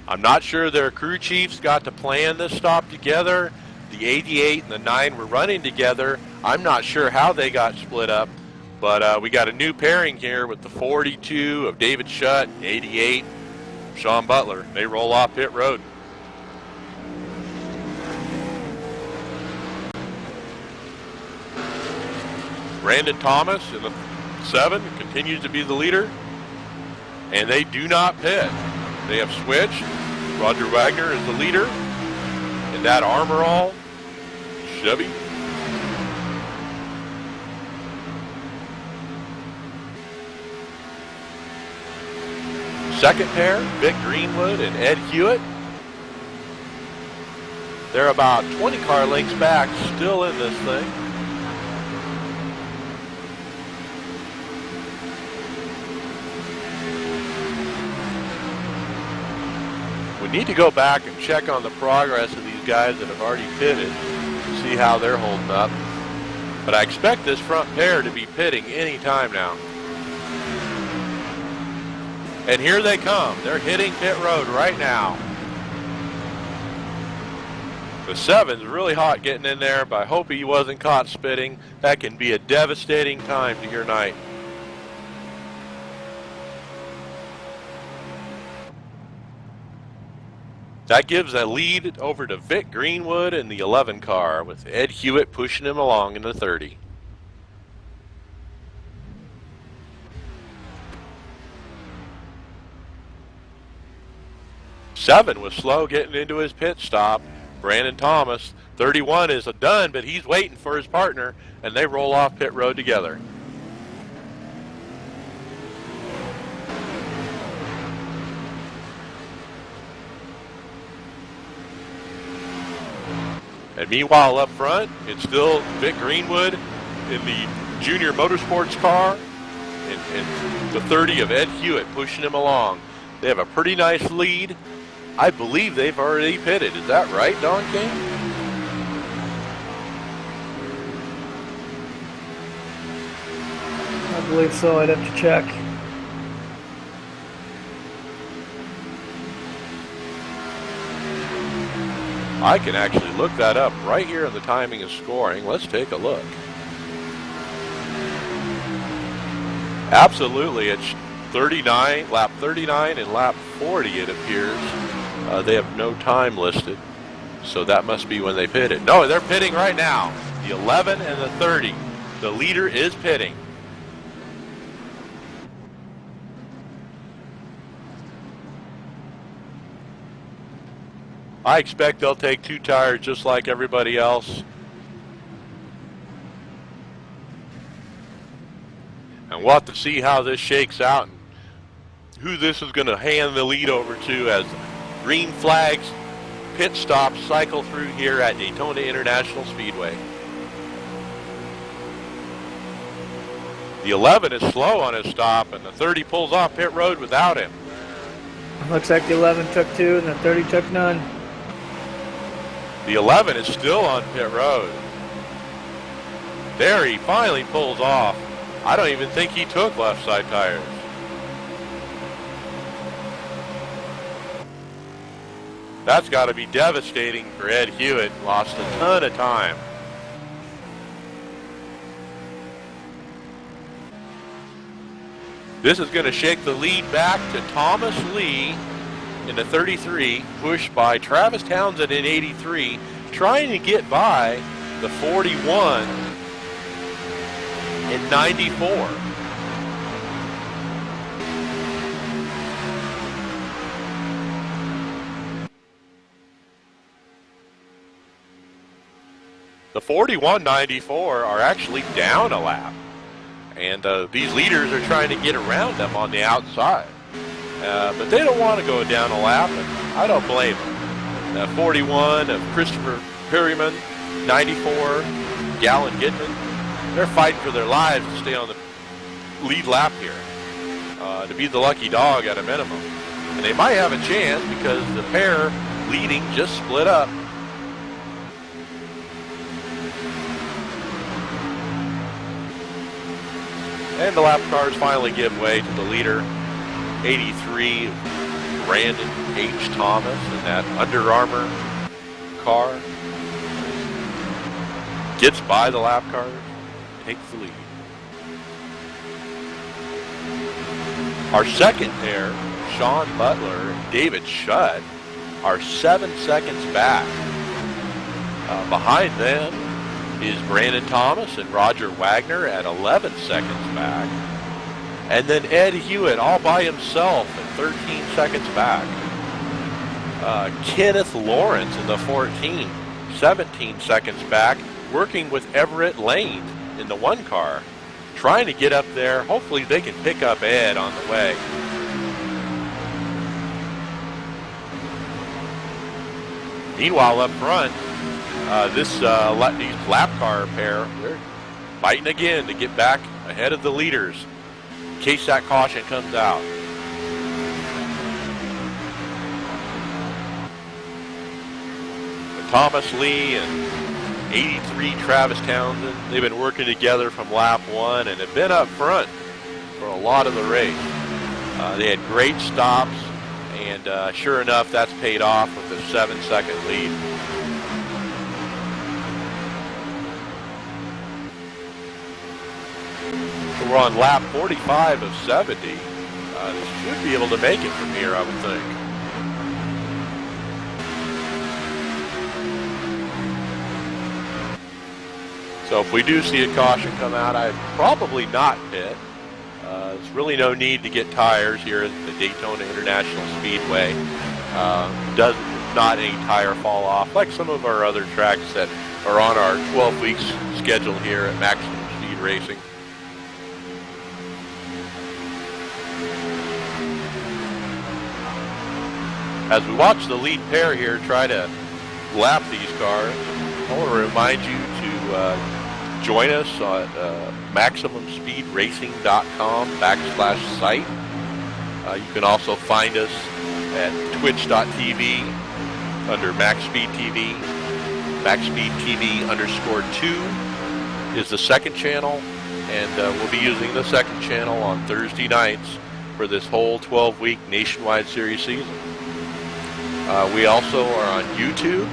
I'm not sure their crew chiefs got to plan this stop together. The 88 and the 9 were running together. I'm not sure how they got split up, but we got a new pairing here with the 42 of David Shutt, 88, Sean Butler. They roll off pit road. Brandon Thomas in the 7 continues to be the leader, and they do not pit. They have switched. Roger Wagner is the leader in that Armor All Chevy. Second pair, Vic Greenwood and Ed Hewitt. They're about 20 car lengths back, still in this thing. We need to go back and check on the progress of these guys that have already pitted, see how they're holding up. But I expect this front pair to be pitting any time now. And here they come. They're hitting pit road right now. The 7's really hot getting in there, but I hope he wasn't caught spitting. That can be a devastating time to your night. That gives a lead over to Vic Greenwood in the 11 car, with Ed Hewitt pushing him along in the 30. Seven was slow getting into his pit stop. Brandon Thomas, 31 is done, but he's waiting for his partner, and they roll off pit road together. And meanwhile up front, it's still Vic Greenwood in the junior motorsports car, and the 30 of Ed Hewitt pushing him along. They have a pretty nice lead, I believe they've already pitted. Is that right, Don King? I believe so. I'd have to check. I can actually look that up right here in the timing and scoring. Let's take a look. Absolutely, it's 39, lap 39 and lap 40 it appears. They have no time listed, so that must be when they pitted. No, they're pitting right now. The 11 and the 30. The leader is pitting. I expect they'll take 2 tires just like everybody else. And we'll have to see how this shakes out and who this is going to hand the lead over to as green flags, pit stops cycle through here at Daytona International Speedway. The 11 is slow on his stop, and the 30 pulls off pit road without him. Looks like the 11 took 2 and the 30 took none. The 11 is still on pit road. There, he finally pulls off. I don't even think he took left side tires. That's got to be devastating for Ed Hewitt. Lost a ton of time. This is going to shake the lead back to Thomas Lee in the 33, pushed by Travis Townsend in 83, trying to get by the 41 in 94. The 41-94 are actually down a lap, and these leaders are trying to get around them on the outside. But they don't want to go down a lap, and I don't blame them. 41 of Christopher Perryman, 94, Gallon Gidman, they're fighting for their lives to stay on the lead lap here, to be the lucky dog at a minimum. And they might have a chance because the pair leading just split up. And the lap cars finally give way to the leader. 83, Brandon H. Thomas in that Under Armour car. Gets by the lap cars, takes the lead. Our second pair, Sean Butler and David Shutt, are 7 seconds back. Behind them is Brandon Thomas and Roger Wagner at 11 seconds back. And then Ed Hewitt all by himself at 13 seconds back. Kenneth Lawrence in the 14, 17 seconds back, working with Everett Lane in the 1 car, trying to get up there. Hopefully they can pick up Ed on the way. Meanwhile, up front, these lap car pair, they're fighting again to get back ahead of the leaders in case that caution comes out. But Thomas Lee and 83 Travis Townsend, they've been working together from lap 1 and have been up front for a lot of the race. They had great stops, and sure enough, that's paid off with a 7-second lead. So we're on lap 45 of 70. They should be able to make it from here, I would think. So if we do see a caution come out, I'd probably not pit. There's really no need to get tires here at the Daytona International Speedway. Not any tire fall off like some of our other tracks that are on our 12 weeks schedule here at Maximum Speed Racing. As we watch the lead pair here try to lap these cars, I want to remind you to join us on MaximumSpeedRacing.com /site. You can also find us at twitch.tv under MaxSpeedTV. MaxSpeedTV_2 is the second channel, and we'll be using the second channel on Thursday nights for this whole 12-week nationwide series season. We also are on YouTube.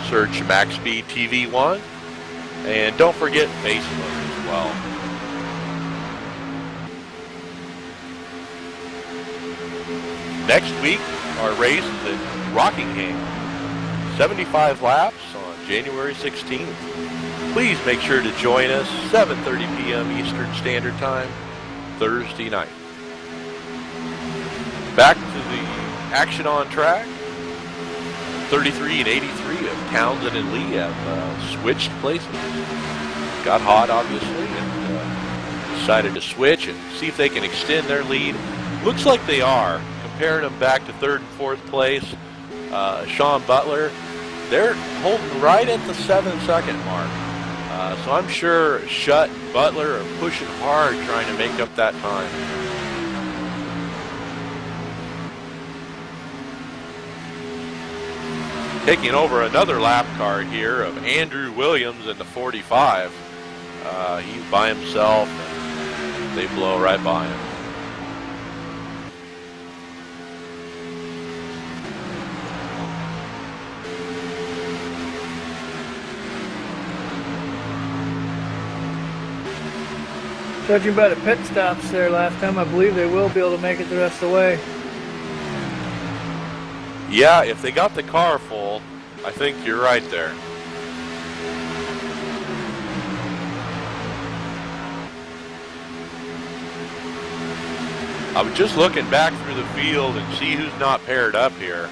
Search MaxSpeedTV1, and don't forget Facebook as well. Next week, our race is at Rockingham, 75 laps on January 16th. Please make sure to join us 7:30 p.m. Eastern Standard Time, Thursday night. Back to the action on track. 33 and 83 of Townsend and Lee have switched places. Got hot, obviously, and decided to switch and see if they can extend their lead. Looks like they are. Comparing them back to third and fourth place, Sean Butler, they're holding right at the 7-second mark. So I'm sure Shutt and Butler are pushing hard trying to make up that time. Taking over another lap car here of Andrew Williams in the 45. He's by himself, and they blow right by him. Judging by the pit stops there last time, I believe they will be able to make it the rest of the way. Yeah, if they got the car full, I think you're right there. I was just looking back through the field and see who's not paired up here.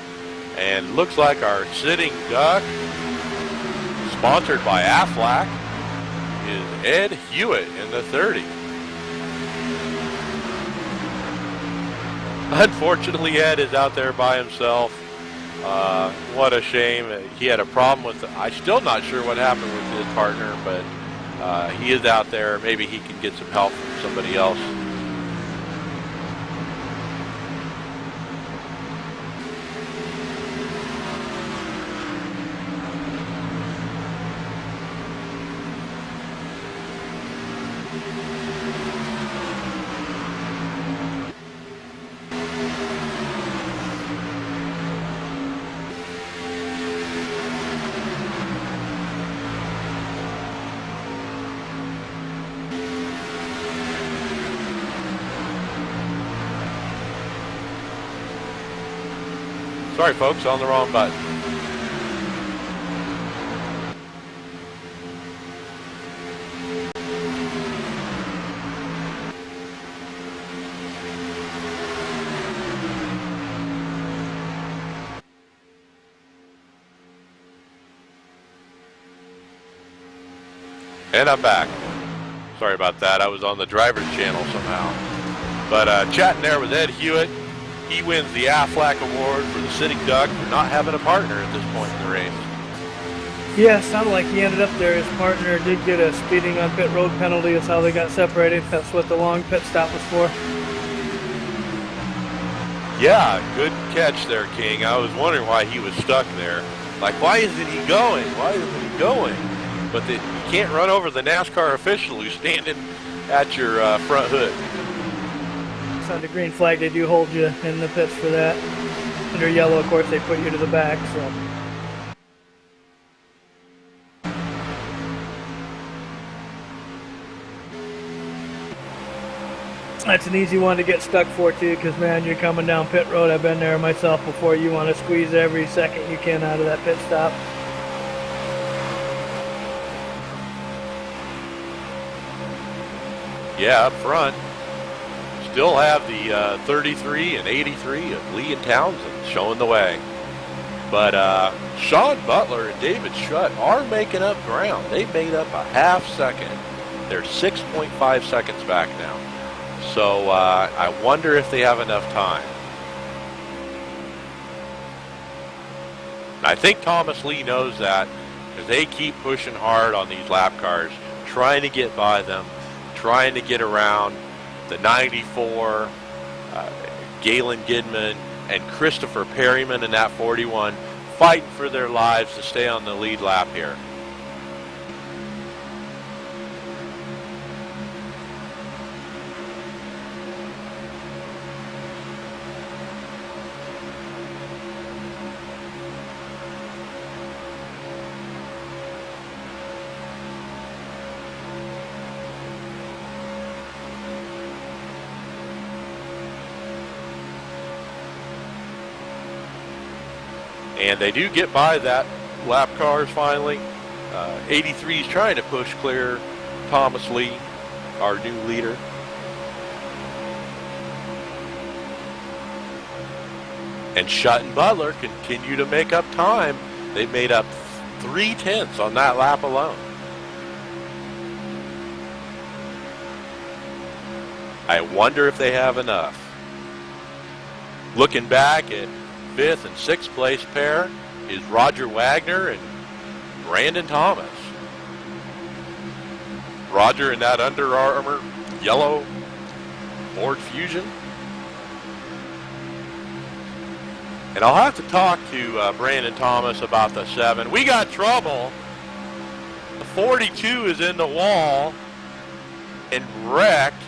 And looks like our sitting duck, sponsored by Aflac, is Ed Hewitt in the 30. Unfortunately, Ed is out there by himself. What a shame. He had a problem with I'm still not sure what happened with his partner, but he is out there. Maybe he can get some help from somebody else. Sorry, folks, on the wrong button. And I'm back. Sorry about that. I was on the driver's channel somehow. But chatting there with Ed Hewitt. He wins the Aflac Award for the sitting duck for not having a partner at this point in the race. Yeah, it sounded like he ended up there. His partner did get a speeding on pit road penalty. That's how they got separated. That's what the long pit stop was for. Yeah, good catch there, King. I was wondering why he was stuck there. Like, why isn't he going? Why isn't he going? But you can't run over the NASCAR official who's standing at your front hood. On the green flag, they do hold you in the pits for that. Under yellow, of course, they put you to the back. So that's an easy one to get stuck for too, because man, you're coming down pit road. I've been there myself before. You want to squeeze every second you can out of that pit stop. Yeah, up front. Still have the 33 and 83 of Lee and Townsend showing the way. But Sean Butler and David Shutt are making up ground. They've made up a half second. They're 6.5 seconds back now. So I wonder if they have enough time. I think Thomas Lee knows that because they keep pushing hard on these lap cars, trying to get by them, trying to get around the 94, Galen Gidman, and Christopher Perryman in that 41 fighting for their lives to stay on the lead lap here. And they do get by that lap cars finally. 83 is trying to push clear Thomas Lee, our new leader. And Shutt and Butler continue to make up time. They made up 3/10 on that lap alone. I wonder if they have enough. Looking back at 5th and 6th place pair is Roger Wagner and Brandon Thomas. Roger in that Under Armour yellow Ford Fusion. And I'll have to talk to Brandon Thomas about the 7. We got trouble. The 42 is in the wall and wrecked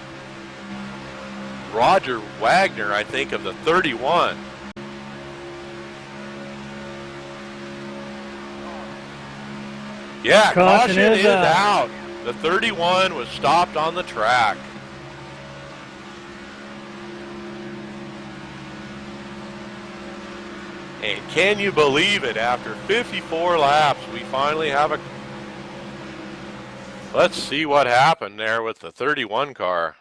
Roger Wagner, I think, of the 31. Yeah, caution is out. The 31 was stopped on the track. And can you believe it? After 54 laps, we finally have a... Let's see what happened there with the 31 car.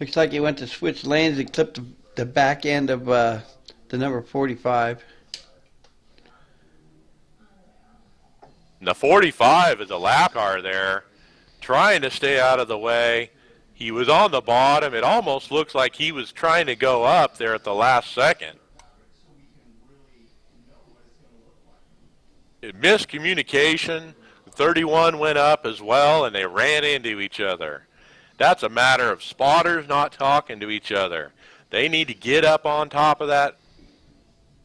Looks like he went to switch lanes and clipped the back end of the number 45. And the 45 is a lap car there, trying to stay out of the way. He was on the bottom. It almost looks like he was trying to go up there at the last second. Miscommunication. 31 went up as well, and they ran into each other. That's a matter of spotters not talking to each other. They need to get up on top of that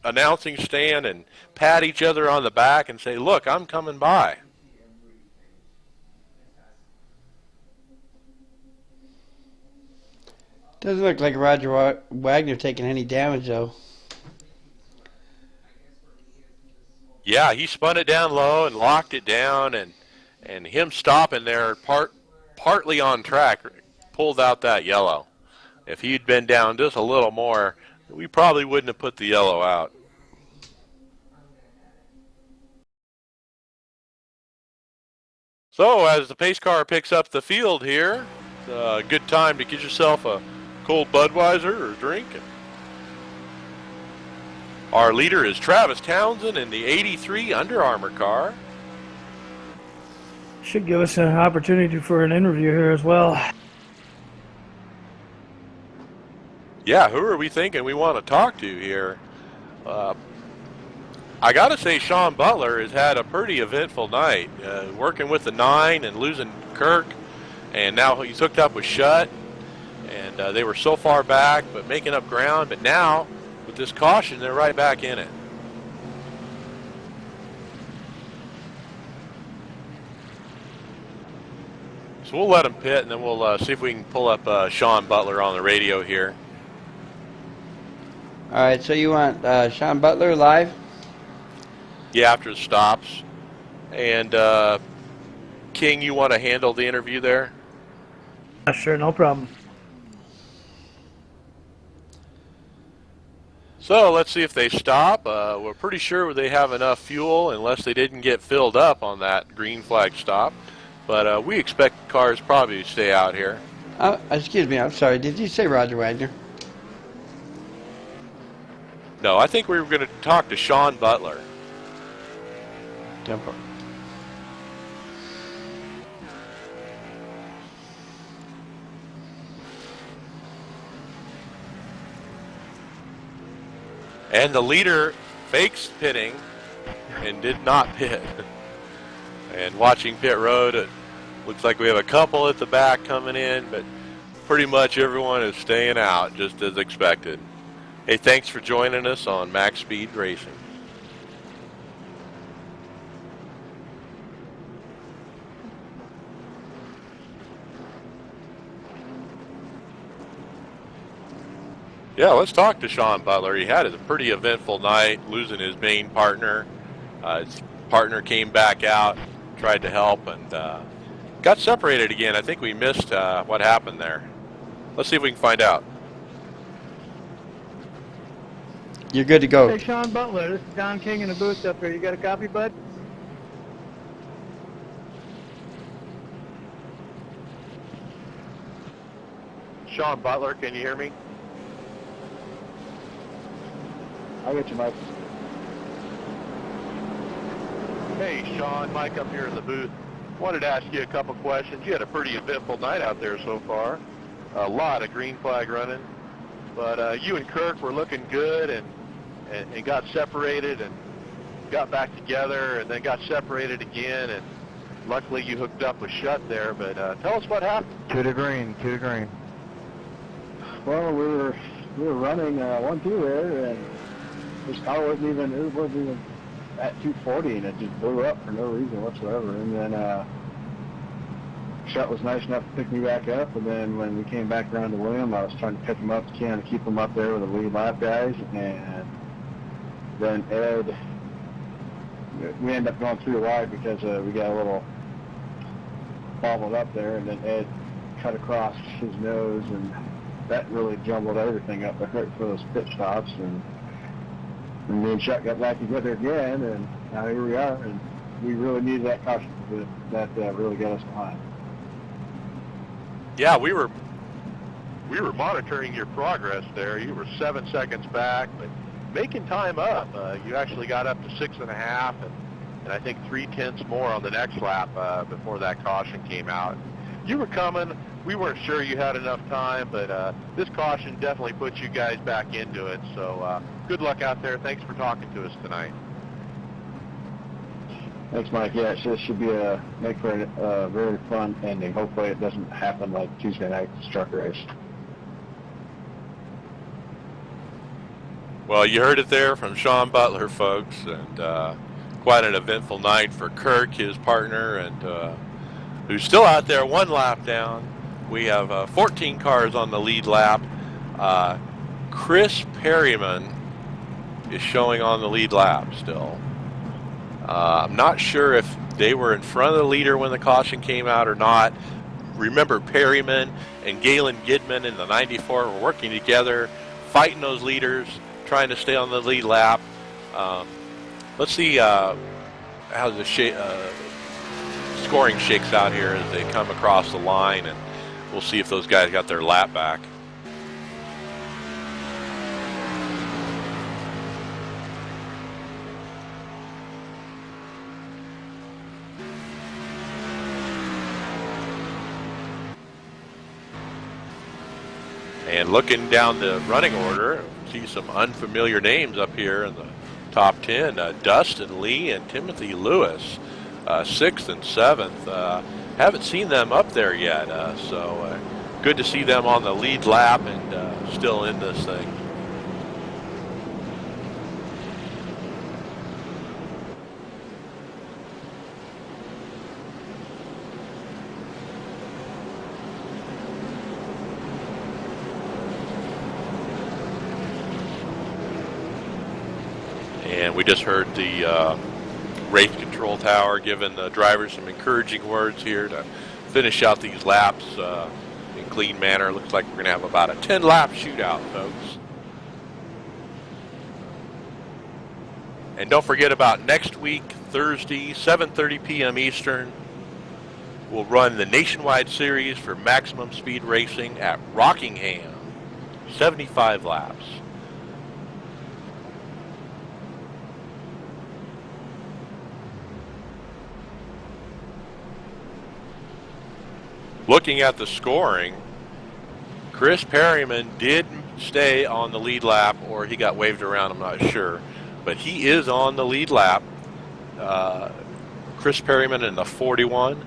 announcing stand and pat each other on the back and say, look, I'm coming by. Doesn't look like Roger Wagner taking any damage, though. Yeah, he spun it down low and locked it down, and him stopping there partly on track pulled out that yellow. If he'd been down just a little more, we probably wouldn't have put the yellow out. So as the pace car picks up the field here, it's a good time to get yourself a cold Budweiser or drink. Our leader is Travis Townsend in the 83 Under Armour car. Should give us an opportunity for an interview here as well. Yeah, who are we thinking we want to talk to here? I got to say Sean Butler has had a pretty eventful night, working with the 9 and losing Kirk, and now he's hooked up with Shutt, and they were so far back but making up ground, but now with this caution they're right back in it. So we'll let him pit, and then we'll see if we can pull up Sean Butler on the radio here. All right, so you want Sean Butler live? Yeah, after the stops. And King, you want to handle the interview there? Sure, no problem. So let's see if they stop. We're pretty sure they have enough fuel unless they didn't get filled up on that green flag stop. But we expect cars probably to stay out here. Excuse me, I'm sorry. Did you say Roger Wagner? No, I think we were going to talk to Sean Butler. Tempo. And the leader fakes pitting and did not pit. And watching pit road, it looks like we have a couple at the back coming in, but pretty much everyone is staying out, just as expected. Hey, thanks for joining us on Max Speed Racing. Yeah, let's talk to Sean Butler. He had a pretty eventful night, losing his main partner. His partner came back out, tried to help, and got separated again. I think we missed what happened there. Let's see if we can find out. You're good to go. Hey, Sean Butler, this is Don King in the booth up here. You got a copy, bud? Sean Butler, can you hear me? I get you, Mike. Hey, Sean, Mike up here in the booth. Wanted to ask you a couple questions. You had a pretty eventful night out there so far. A lot of green flag running. But you and Kirk were looking good and got separated and got back together and then got separated again. And luckily you hooked up with Shutt there. But tell us what happened. To the green. Well, we were running 1-2 there, and this car wasn't even at 240, and it just blew up for no reason whatsoever. And then Shutt was nice enough to pick me back up, and then when we came back around to William, I was trying to pick him up to keep him up there with the lead lap guys, and then Ed, we ended up going through the wide because we got a little bobbled up there, and then Ed cut across his nose, and that really jumbled everything up. It hurt for those pit stops, and me and Chuck got back together again, and now here we are, and we really needed that caution, that really got us behind. Yeah, we were monitoring your progress there. You were 7 seconds back, but making time up. You actually got up to 6.5, and I think 0.3 more on the next lap before that caution came out. You were coming. We weren't sure you had enough time, but this caution definitely puts you guys back into it. So good luck out there. Thanks for talking to us tonight. Thanks, Mike. Yeah, it should be make for a very fun ending. Hopefully it doesn't happen like Tuesday night's truck race. Well, you heard it there from Sean Butler, folks, and quite an eventful night for Kirk, his partner, and who's still out there 1 lap down. We have 14 cars on the lead lap. Chris Perryman is showing on the lead lap still. I'm not sure if they were in front of the leader when the caution came out or not. Remember, Perryman and Galen Gidman in the 94 were working together, fighting those leaders, trying to stay on the lead lap. Let's see how the scoring shakes out here as they come across the line, and we'll see if those guys got their lap back. And looking down the running order, see some unfamiliar names up here in the top 10. Dustin Lee and Timothy Lewis, 6th and 7th. Haven't seen them up there yet, so good to see them on the lead lap and still in this thing. And we just heard the race control tower giving the drivers some encouraging words here to finish out these laps in clean manner. Looks like we're going to have about a 10-lap shootout, folks. And don't forget about next week, Thursday, 7:30 p.m. Eastern. We'll run the nationwide series for maximum speed racing at Rockingham, 75 laps. Looking at the scoring, Chris Perryman did stay on the lead lap, or he got waved around, I'm not sure. But he is on the lead lap. Chris Perryman in the 41.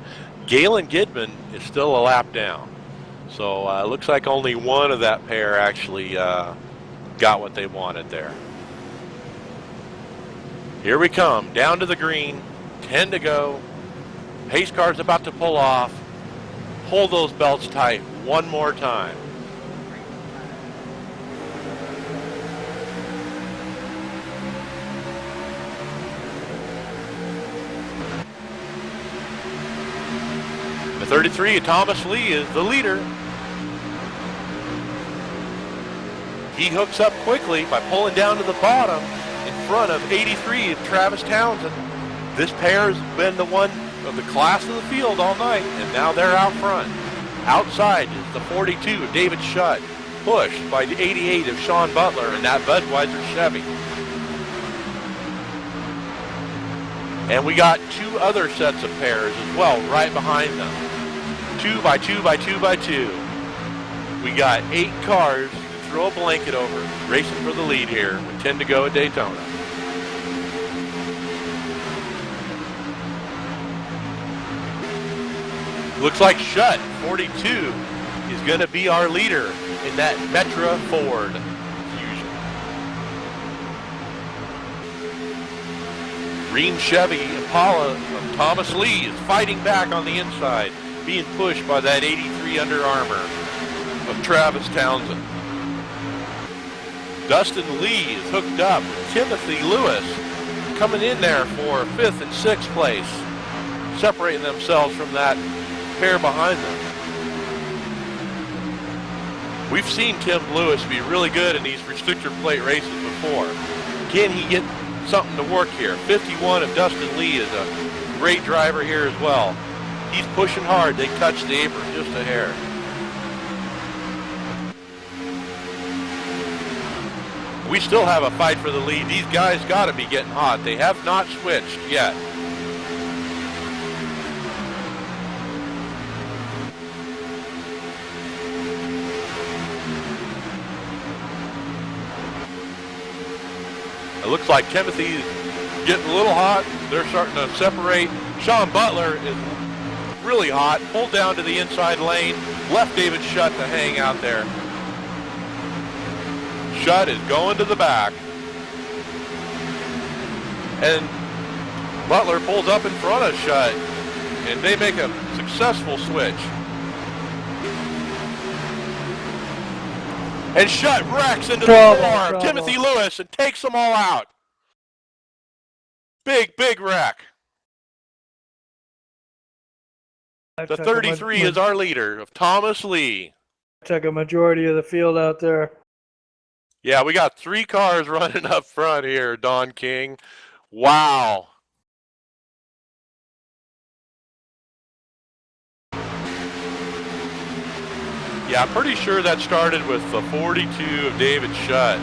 Galen Gidman is still a lap down. So looks like only one of that pair actually got what they wanted there. Here we come, down to the green, 10 to go. Pace car's about to pull off. Hold those belts tight one more time. The 33 of Thomas Lee is the leader. He hooks up quickly by pulling down to the bottom in front of 83 of Travis Townsend. This pair has been the one of the class of the field all night, and now they're out front. Outside is the 42 of David Shutt, pushed by the 88 of Sean Butler and that Budweiser Chevy. And we got two other sets of pairs as well right behind them. 2 by 2 by 2 by 2. We got 8 cars to throw a blanket over, racing for the lead here with 10 to go at Daytona. Looks like Shutt, 42, is going to be our leader in that Metra Ford Fusion. Green Chevy Impala of Thomas Lee is fighting back on the inside, being pushed by that 83 Under Armour of Travis Townsend. Dustin Lee is hooked up with Timothy Lewis, coming in there for 5th and 6th place, separating themselves from that pair behind them. We've seen Tim Lewis be really good in these restrictor plate races before. Can he get something to work here? 51 of Dustin Lee is a great driver here as well. He's pushing hard. They touch the apron just a hair. We still have a fight for the lead. These guys got to be getting hot. They have not switched yet. It looks like Timothy's getting a little hot. They're starting to separate. Sean Butler is really hot. Pulled down to the inside lane. Left David Shutt to hang out there. Shutt is going to the back. And Butler pulls up in front of Shutt. And they make a successful switch. And Shutt wrecks into the floor of Timothy Lewis and takes them all out. Big, big wreck. The 33 is our leader of Thomas Lee. Took a majority of the field out there. Yeah, we got 3 cars running up front here, Don King. Wow. Yeah, I'm pretty sure that started with the 42 of David Shutt.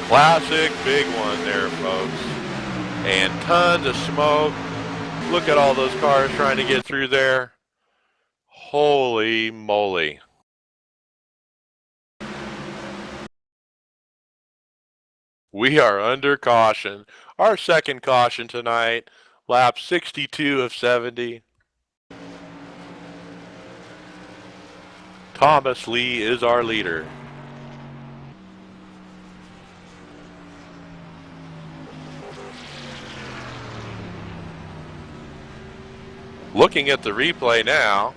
Classic big one there, folks. And tons of smoke. Look at all those cars trying to get through there. Holy moly. We are under caution. Our second caution tonight, lap 62 of 70. Thomas Lee is our leader. Looking at the replay now,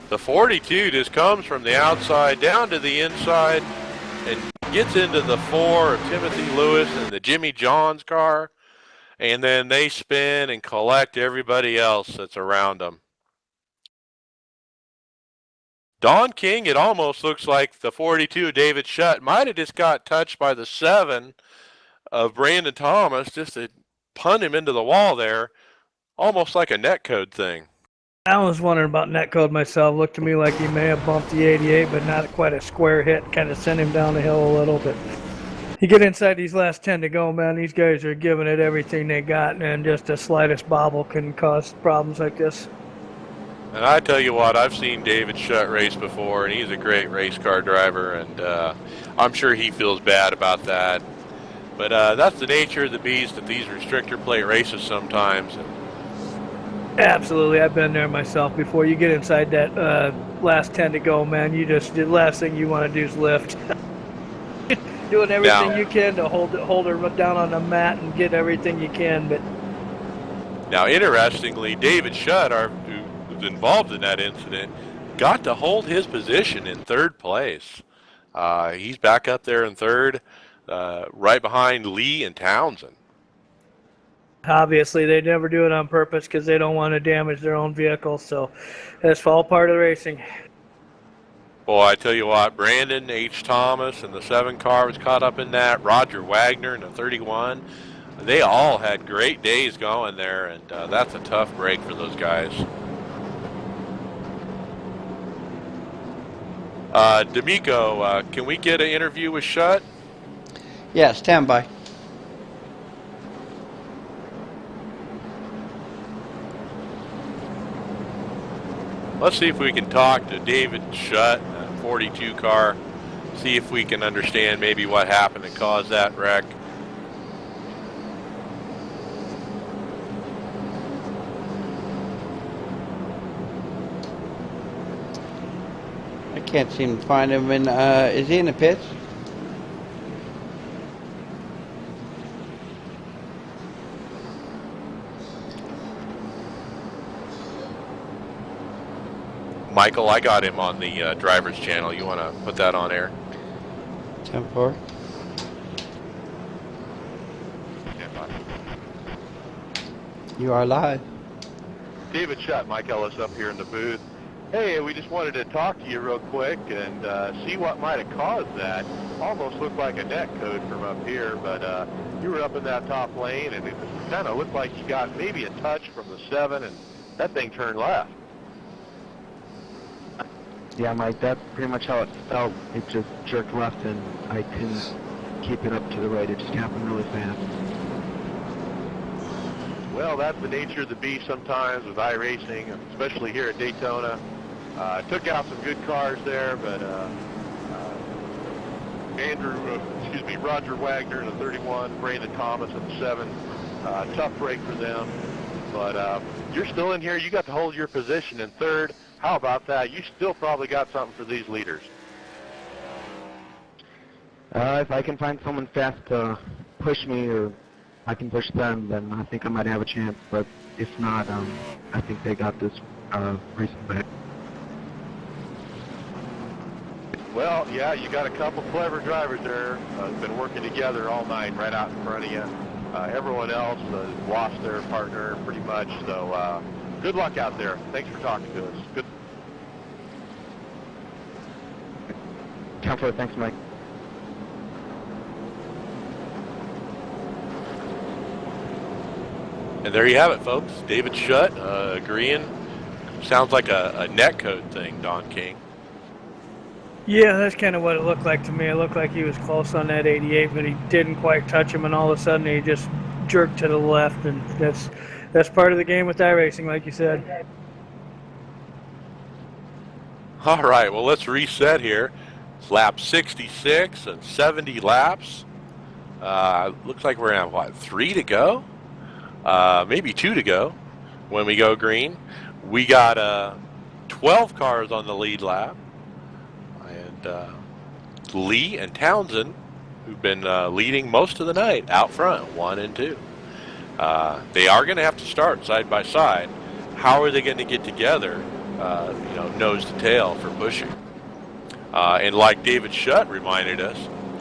the 42 just comes from the outside down to the inside and gets into the 4 of Timothy Lewis and the Jimmy Johns car, and then they spin and collect everybody else that's around them. Don King, it almost looks like the 42 David Shutt might have just got touched by the 7 of Brandon Thomas, just to punt him into the wall there, almost like a netcode thing. I was wondering about netcode myself. Looked to me like he may have bumped the 88, but not quite a square hit. Kind of sent him down the hill a little bit. You get inside these last 10 to go, man, these guys are giving it everything they got, and just the slightest bobble can cause problems like this. And I tell you what, I've seen David Shutt race before, and he's a great race car driver, and I'm sure he feels bad about that. But that's the nature of the beast at these restrictor plate races sometimes. Absolutely, I've been there myself. Before you get inside that last 10 to go, man, the last thing you want to do is lift. Doing everything you can to hold her down on the mat and get everything you can. But now, interestingly, David Shutt, who was involved in that incident, got to hold his position in third place. He's back up there in third, right behind Lee and Townsend. obviously, they never do it on purpose because they don't want to damage their own vehicle. So that's all part of the racing. Boy, I tell you what, Brandon H. Thomas and the 7 car was caught up in that. Roger Wagner in the 31. They all had great days going there, and that's a tough break for those guys. D'Amico, can we get an interview with Shutt? Yeah, stand by. Let's see if we can talk to David Shutt, 42 car, see if we can understand maybe what happened that caused that wreck. I can't seem to find him. Is he in the pits? Michael, I got him on the driver's channel. You want to put that on air? 10-4. You are live. David Shutt, Mike Ellis up here in the booth. Hey, we just wanted to talk to you real quick and see what might have caused that. Almost looked like a net code from up here, but you were up in that top lane, and it kind of looked like you got maybe a touch from the 7, and that thing turned left. Yeah, Mike, that's pretty much how it felt. It just jerked left, and I couldn't keep it up to the right. It just happened really fast. Well, that's the nature of the beast sometimes with iRacing, especially here at Daytona. Took out some good cars there, but Roger Wagner in the 31, Brandon Thomas in the 7, tough break for them. But you're still in here. You got to hold your position in third. How about that? You still probably got something for these leaders. If I can find someone fast to push me, or I can push them, then I think I might have a chance. But if not, I think they got this race back. Well, yeah, you got a couple clever drivers there. Been working together all night right out in front of you. Everyone else lost their partner pretty much. So good luck out there. Thanks for talking to us. Good. Count for it. Thanks, Mike. And there you have it, folks. David Shutt agreeing. Sounds like a netcode thing, Don King. yeah, that's kind of what it looked like to me. It looked like he was close on that 88, but he didn't quite touch him, and all of a sudden he just jerked to the left, and that's part of the game with iRacing, like you said. All right, well, let's reset here. It's lap 66 and 70 laps. Looks like we're at, what, 3 to go? Maybe 2 to go when we go green. We got 12 cars on the lead lap. And Lee and Townsend, who've been leading most of the night out front, 1 and 2. They are going to have to start side by side. How are they going to get together, nose to tail for pushing? And like David Shutt reminded us,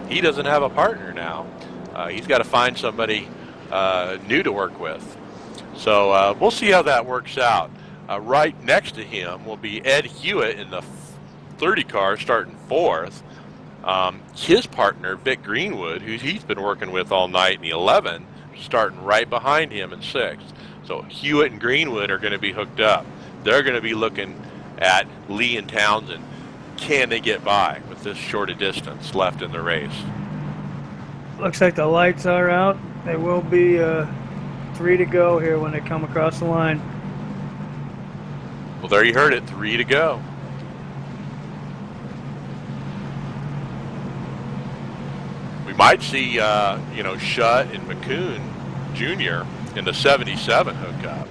he doesn't have a partner now. He's got to find somebody new to work with. So we'll see how that works out. Right next to him will be Ed Hewitt in the 30 car starting 4th. His partner, Vic Greenwood, who he's been working with all night in the 11, starting right behind him in 6th. So Hewitt and Greenwood are going to be hooked up. They're going to be looking at Lee and Townsend. Can they get by with this short a distance left in the race? Looks like the lights are out. There will be 3 to go here when they come across the line. Well, there you heard it, 3 to go. We might see, you know, Shutt and McCoon Jr. in the 77 hookup.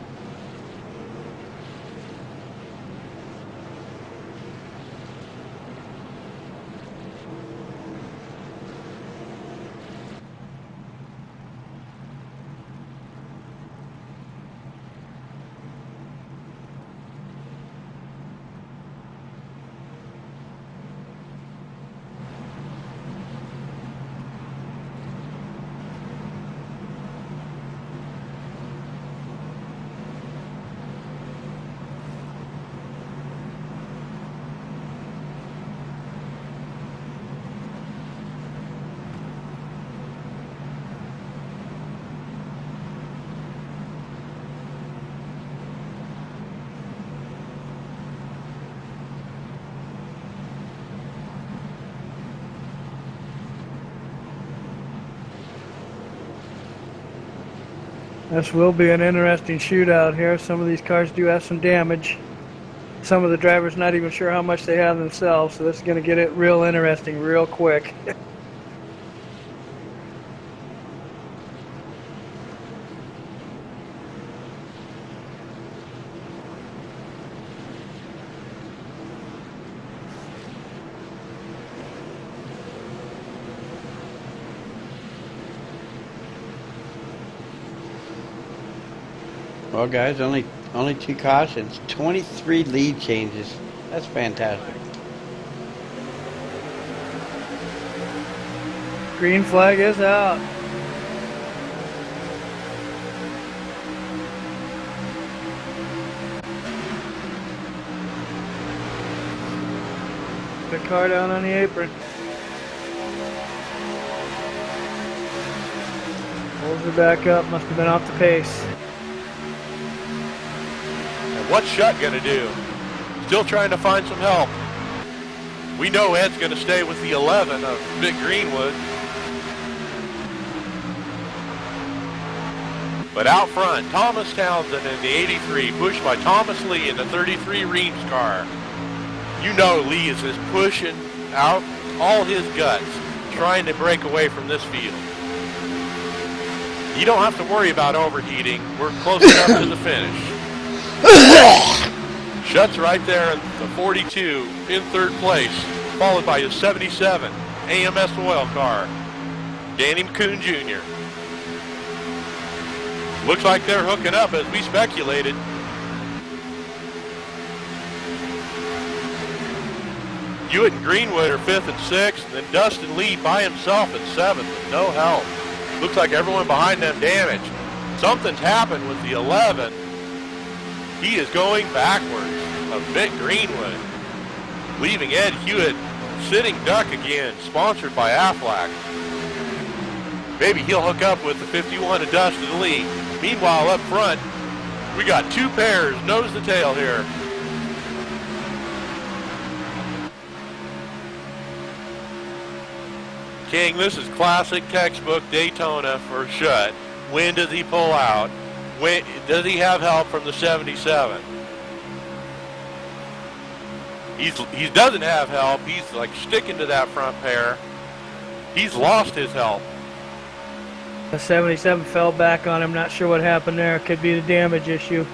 This will be an interesting shootout here. Some of these cars do have some damage. Some of the drivers not even sure how much they have themselves, so this is going to get it real interesting real quick. Well, guys, only 2 cautions, 23 lead changes. That's fantastic. Green flag is out. The car down on the apron. Pulls her back up, must have been off the pace. What's Shutt going to do? Still trying to find some help. We know Ed's going to stay with the 11 of Vic Greenwood. But out front, Thomas Townsend in the 83, pushed by Thomas Lee in the 33 Reams car. You know Lee is just pushing out all his guts, trying to break away from this field. You don't have to worry about overheating. We're close enough to the finish. Shutt's right there in the 42 in 3rd place, followed by his 77 AMS oil car, Danny McCoon Jr. Looks like they're hooking up as we speculated. Hewitt and Greenwood are 5th and 6th, and then Dustin Lee by himself in 7th with no help. Looks like everyone behind them damaged. Something's happened with the 11. He is going backwards of Vic Greenwood, leaving Ed Hewitt sitting duck again, sponsored by Aflac. Maybe he'll hook up with the 51 of Dustin Lee. Meanwhile, up front, we got 2 pairs, nose to tail here. King, this is classic textbook Daytona for Shutt. When does he pull out? When does he have help from the 77? He doesn't have help. He's like sticking to that front pair. He's lost his help. The 77 fell back on him. Not sure what happened there. Could be the damage issue.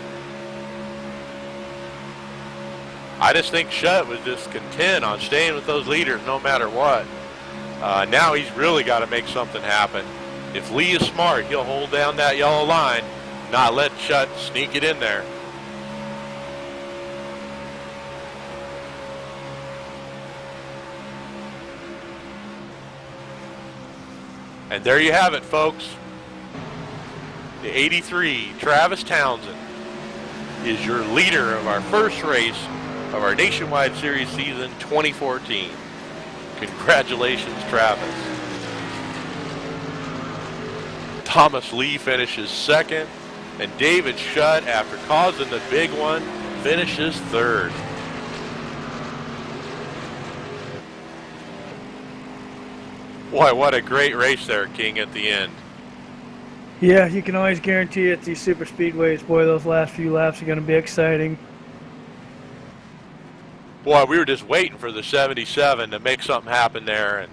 I just think Shutt was just content on staying with those leaders no matter what. Now he's really got to make something happen. If Lee is smart, he'll hold down that yellow line, not let Shutt sneak it in there. And there you have it, folks. The 83, Travis Townsend, is your leader of our first race of our Nationwide Series season 2014. Congratulations, Travis. Thomas Lee finishes second, and David Shutt, after causing the big one, finishes third. Boy, what a great race there, King, at the end. Yeah, you can always guarantee at these super speedways, boy, those last few laps are going to be exciting. Boy, we were just waiting for the 77 to make something happen there, and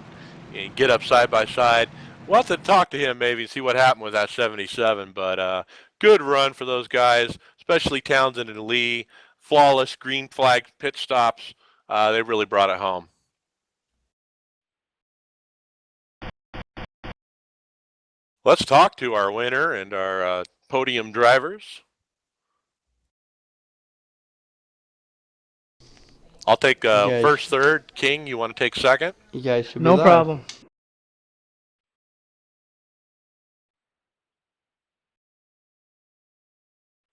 and get up side by side. We'll have to talk to him maybe and see what happened with that 77. But good run for those guys, especially Townsend and Lee. Flawless green flag pit stops. They really brought it home. Let's talk to our winner and our podium drivers. I'll take first, third. King, you want to take second? You guys should be No live. problem.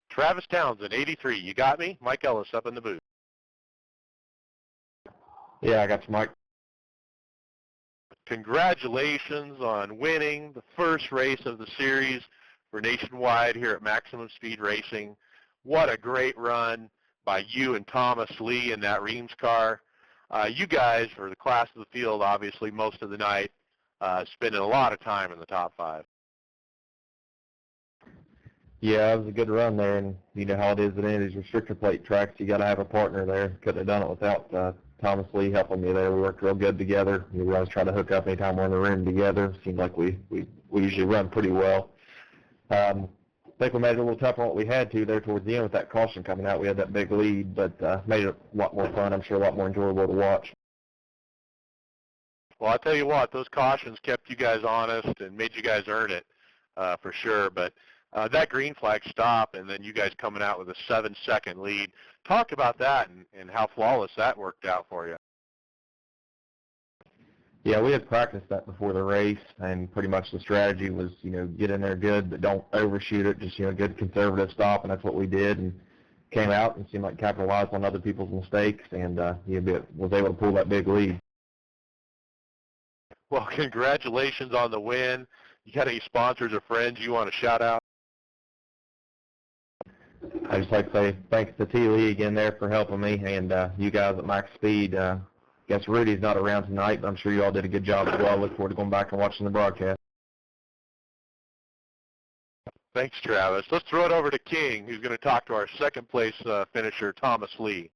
Travis Townsend, 83. You got me? Mike Ellis up in the booth. Yeah, I got you, Mike. Congratulations on winning the first race of the series for Nationwide here at Maximum Speed Racing. What a great run by you and Thomas Lee in that Reams car. You guys were the class of the field, obviously, most of the night, spending a lot of time in the top 5. Yeah, it was a good run there, and you know how it is at any of these restrictor plate tracks. You got to have a partner there. Couldn't have done it without Thomas Lee helping me there. We worked real good together. We always try to hook up anytime we're in the room together. Seemed like we usually run pretty well. I think we made it a little tougher than what we had to there towards the end with that caution coming out. We had that big lead, but made it a lot more fun. I'm sure a lot more enjoyable to watch. Well, I'll tell you what, those cautions kept you guys honest and made you guys earn it for sure. But that green flag stop and then you guys coming out with a 7-second lead, talk about that and how flawless that worked out for you. Yeah, we had practiced that before the race, and pretty much the strategy was, you know, get in there good, but don't overshoot it. Just, you know, good conservative stop, and that's what we did. And came out and seemed like capitalized on other people's mistakes, and was able to pull that big lead. Well, congratulations on the win. You got any sponsors or friends you want to shout out? I just like to say thanks to T. Lee again there for helping me, and you guys at Max Speed. Guess Rudy's not around tonight, but I'm sure you all did a good job as well. I look forward to going back and watching the broadcast. Thanks, Travis. Let's throw it over to King, who's going to talk to our second place finisher, Thomas Lee.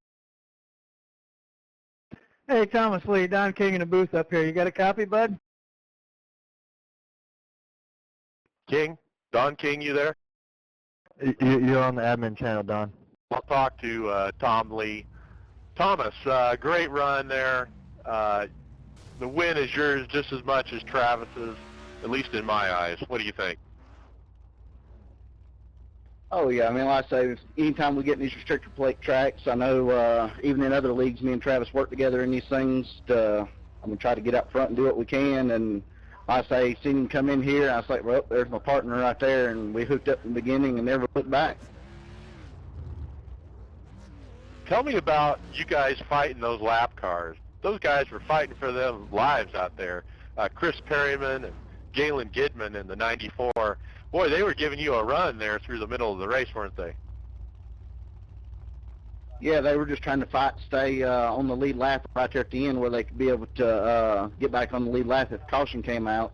Hey, Thomas Lee, Don King in the booth up here. You got a copy, bud? King? Don King, you there? You're on the admin channel, Don. I'll talk to Tom Lee. Thomas, great run there. The win is yours just as much as Travis's, at least in my eyes. What do you think? Oh, yeah. I mean, like I say, anytime we get in these restrictor plate tracks, I know even in other leagues, me and Travis work together in these things. I'm going to try to get out front and do what we can. And like I say, seen him come in here, I was like, well, there's my partner right there. And we hooked up in the beginning and never looked back. Tell me about you guys fighting those lap cars. Those guys were fighting for their lives out there. Chris Perryman and Galen Gidman in the 94. Boy, they were giving you a run there through the middle of the race, weren't they? Yeah, they were just trying to fight, stay on the lead lap right there at the end where they could be able to get back on the lead lap if caution came out.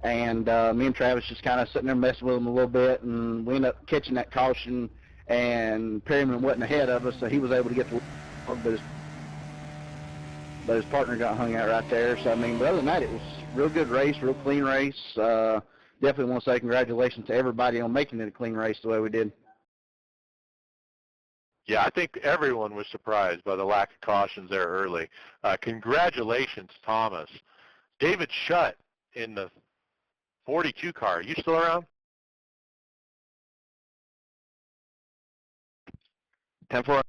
And me and Travis just kind of sitting there messing with them a little bit, and we ended up catching that caution, and Perryman wasn't ahead of us, so he was able to get the lead, but his partner got hung out right there. So, I mean, but other than that, it was a real good race, real clean race. Definitely want to say congratulations to everybody on making it a clean race the way we did. Yeah, I think everyone was surprised by the lack of cautions there early. Congratulations, Thomas. David Shutt in the 42 car. Are you still around? 10-4.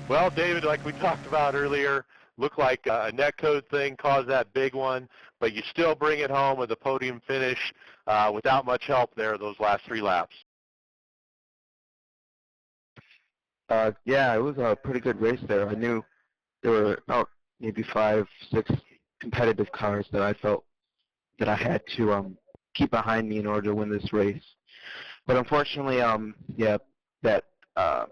Well, David, like we talked about earlier, looked like a netcode thing caused that big one, but you still bring it home with a podium finish without much help there those last 3 laps. Yeah, it was a pretty good race there. I knew there were about maybe 5, 6 competitive cars that I felt that I had to keep behind me in order to win this race. But unfortunately, yeah, that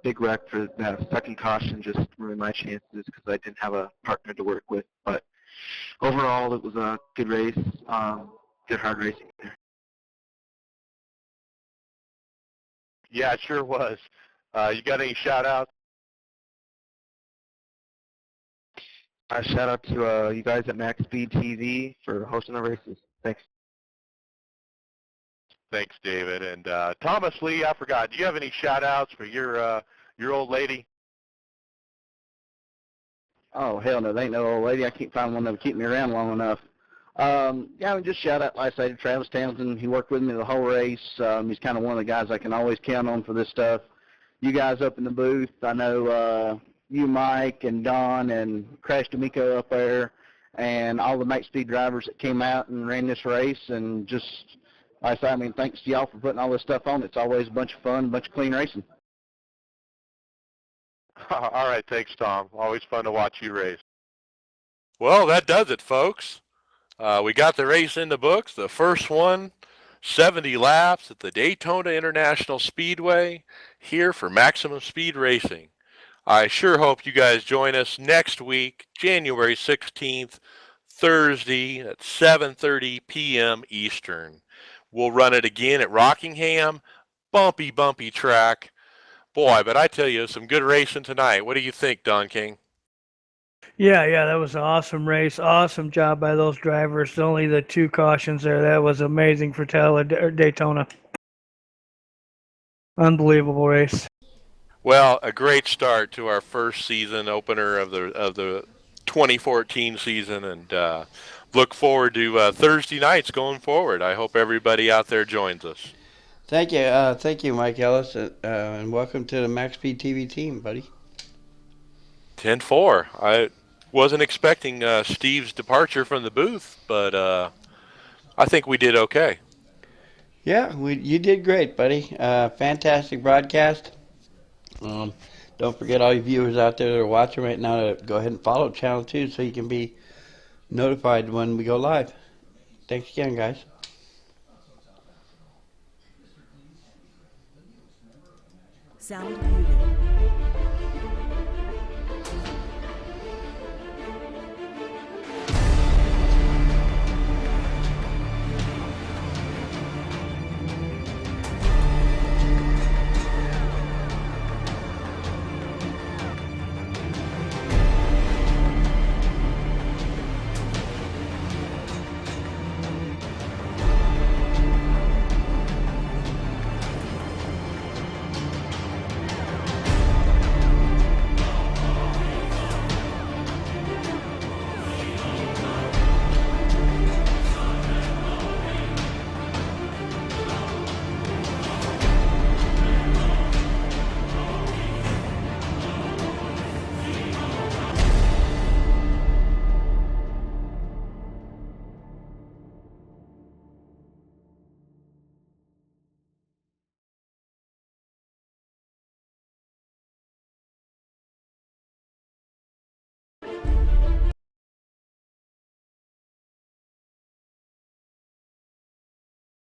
big wreck for that second caution just ruined my chances because I didn't have a partner to work with. But overall, it was a good race, good hard racing there. Yeah, it sure was. You got any shout-outs? Shout out to you guys at MaxSpeedTV for hosting the races. Thanks. Thanks, David. And Thomas Lee, I forgot. Do you have any shout-outs for your old lady? Oh, hell no, they ain't no old lady. I can't find one that would keep me around long enough. Yeah, I mean, just shout out, like I say, to Travis Townsend. He worked with me the whole race. He's kind of one of the guys I can always count on for this stuff. You guys up in the booth, I know you, Mike, and Don, and Crash D'Amico up there, and all the Max Speed drivers that came out and ran this race. And just, like I say, I mean, thanks to y'all for putting all this stuff on. It's always a bunch of fun, a bunch of clean racing. All right, thanks, Tom. Always fun to watch you race. Well, that does it, folks. We got the race in the books. The first one, 70 laps at the Daytona International Speedway, here for Maximum Speed Racing. I sure hope you guys join us next week, January 16th, Thursday at 7:30 p.m. Eastern. We'll run it again at Rockingham. Bumpy track. Boy, but I tell you, some good racing tonight. What do you think, Don King? Yeah, that was an awesome race. Awesome job by those drivers. Only the 2 cautions there. That was amazing for Daytona. Unbelievable race. Well, a great start to our first season opener of the 2014 season, and look forward to Thursday nights going forward. I hope everybody out there joins us. Thank you, Mike Ellis, and welcome to the MaxSpeedTV team, buddy. 10-4. I wasn't expecting Steve's departure from the booth, but I think we did okay. Yeah, you did great, buddy. Fantastic broadcast. Don't forget, all you viewers out there that are watching right now, to go ahead and follow Channel 2 so you can be notified when we go live. Thanks again, guys. Sound muted.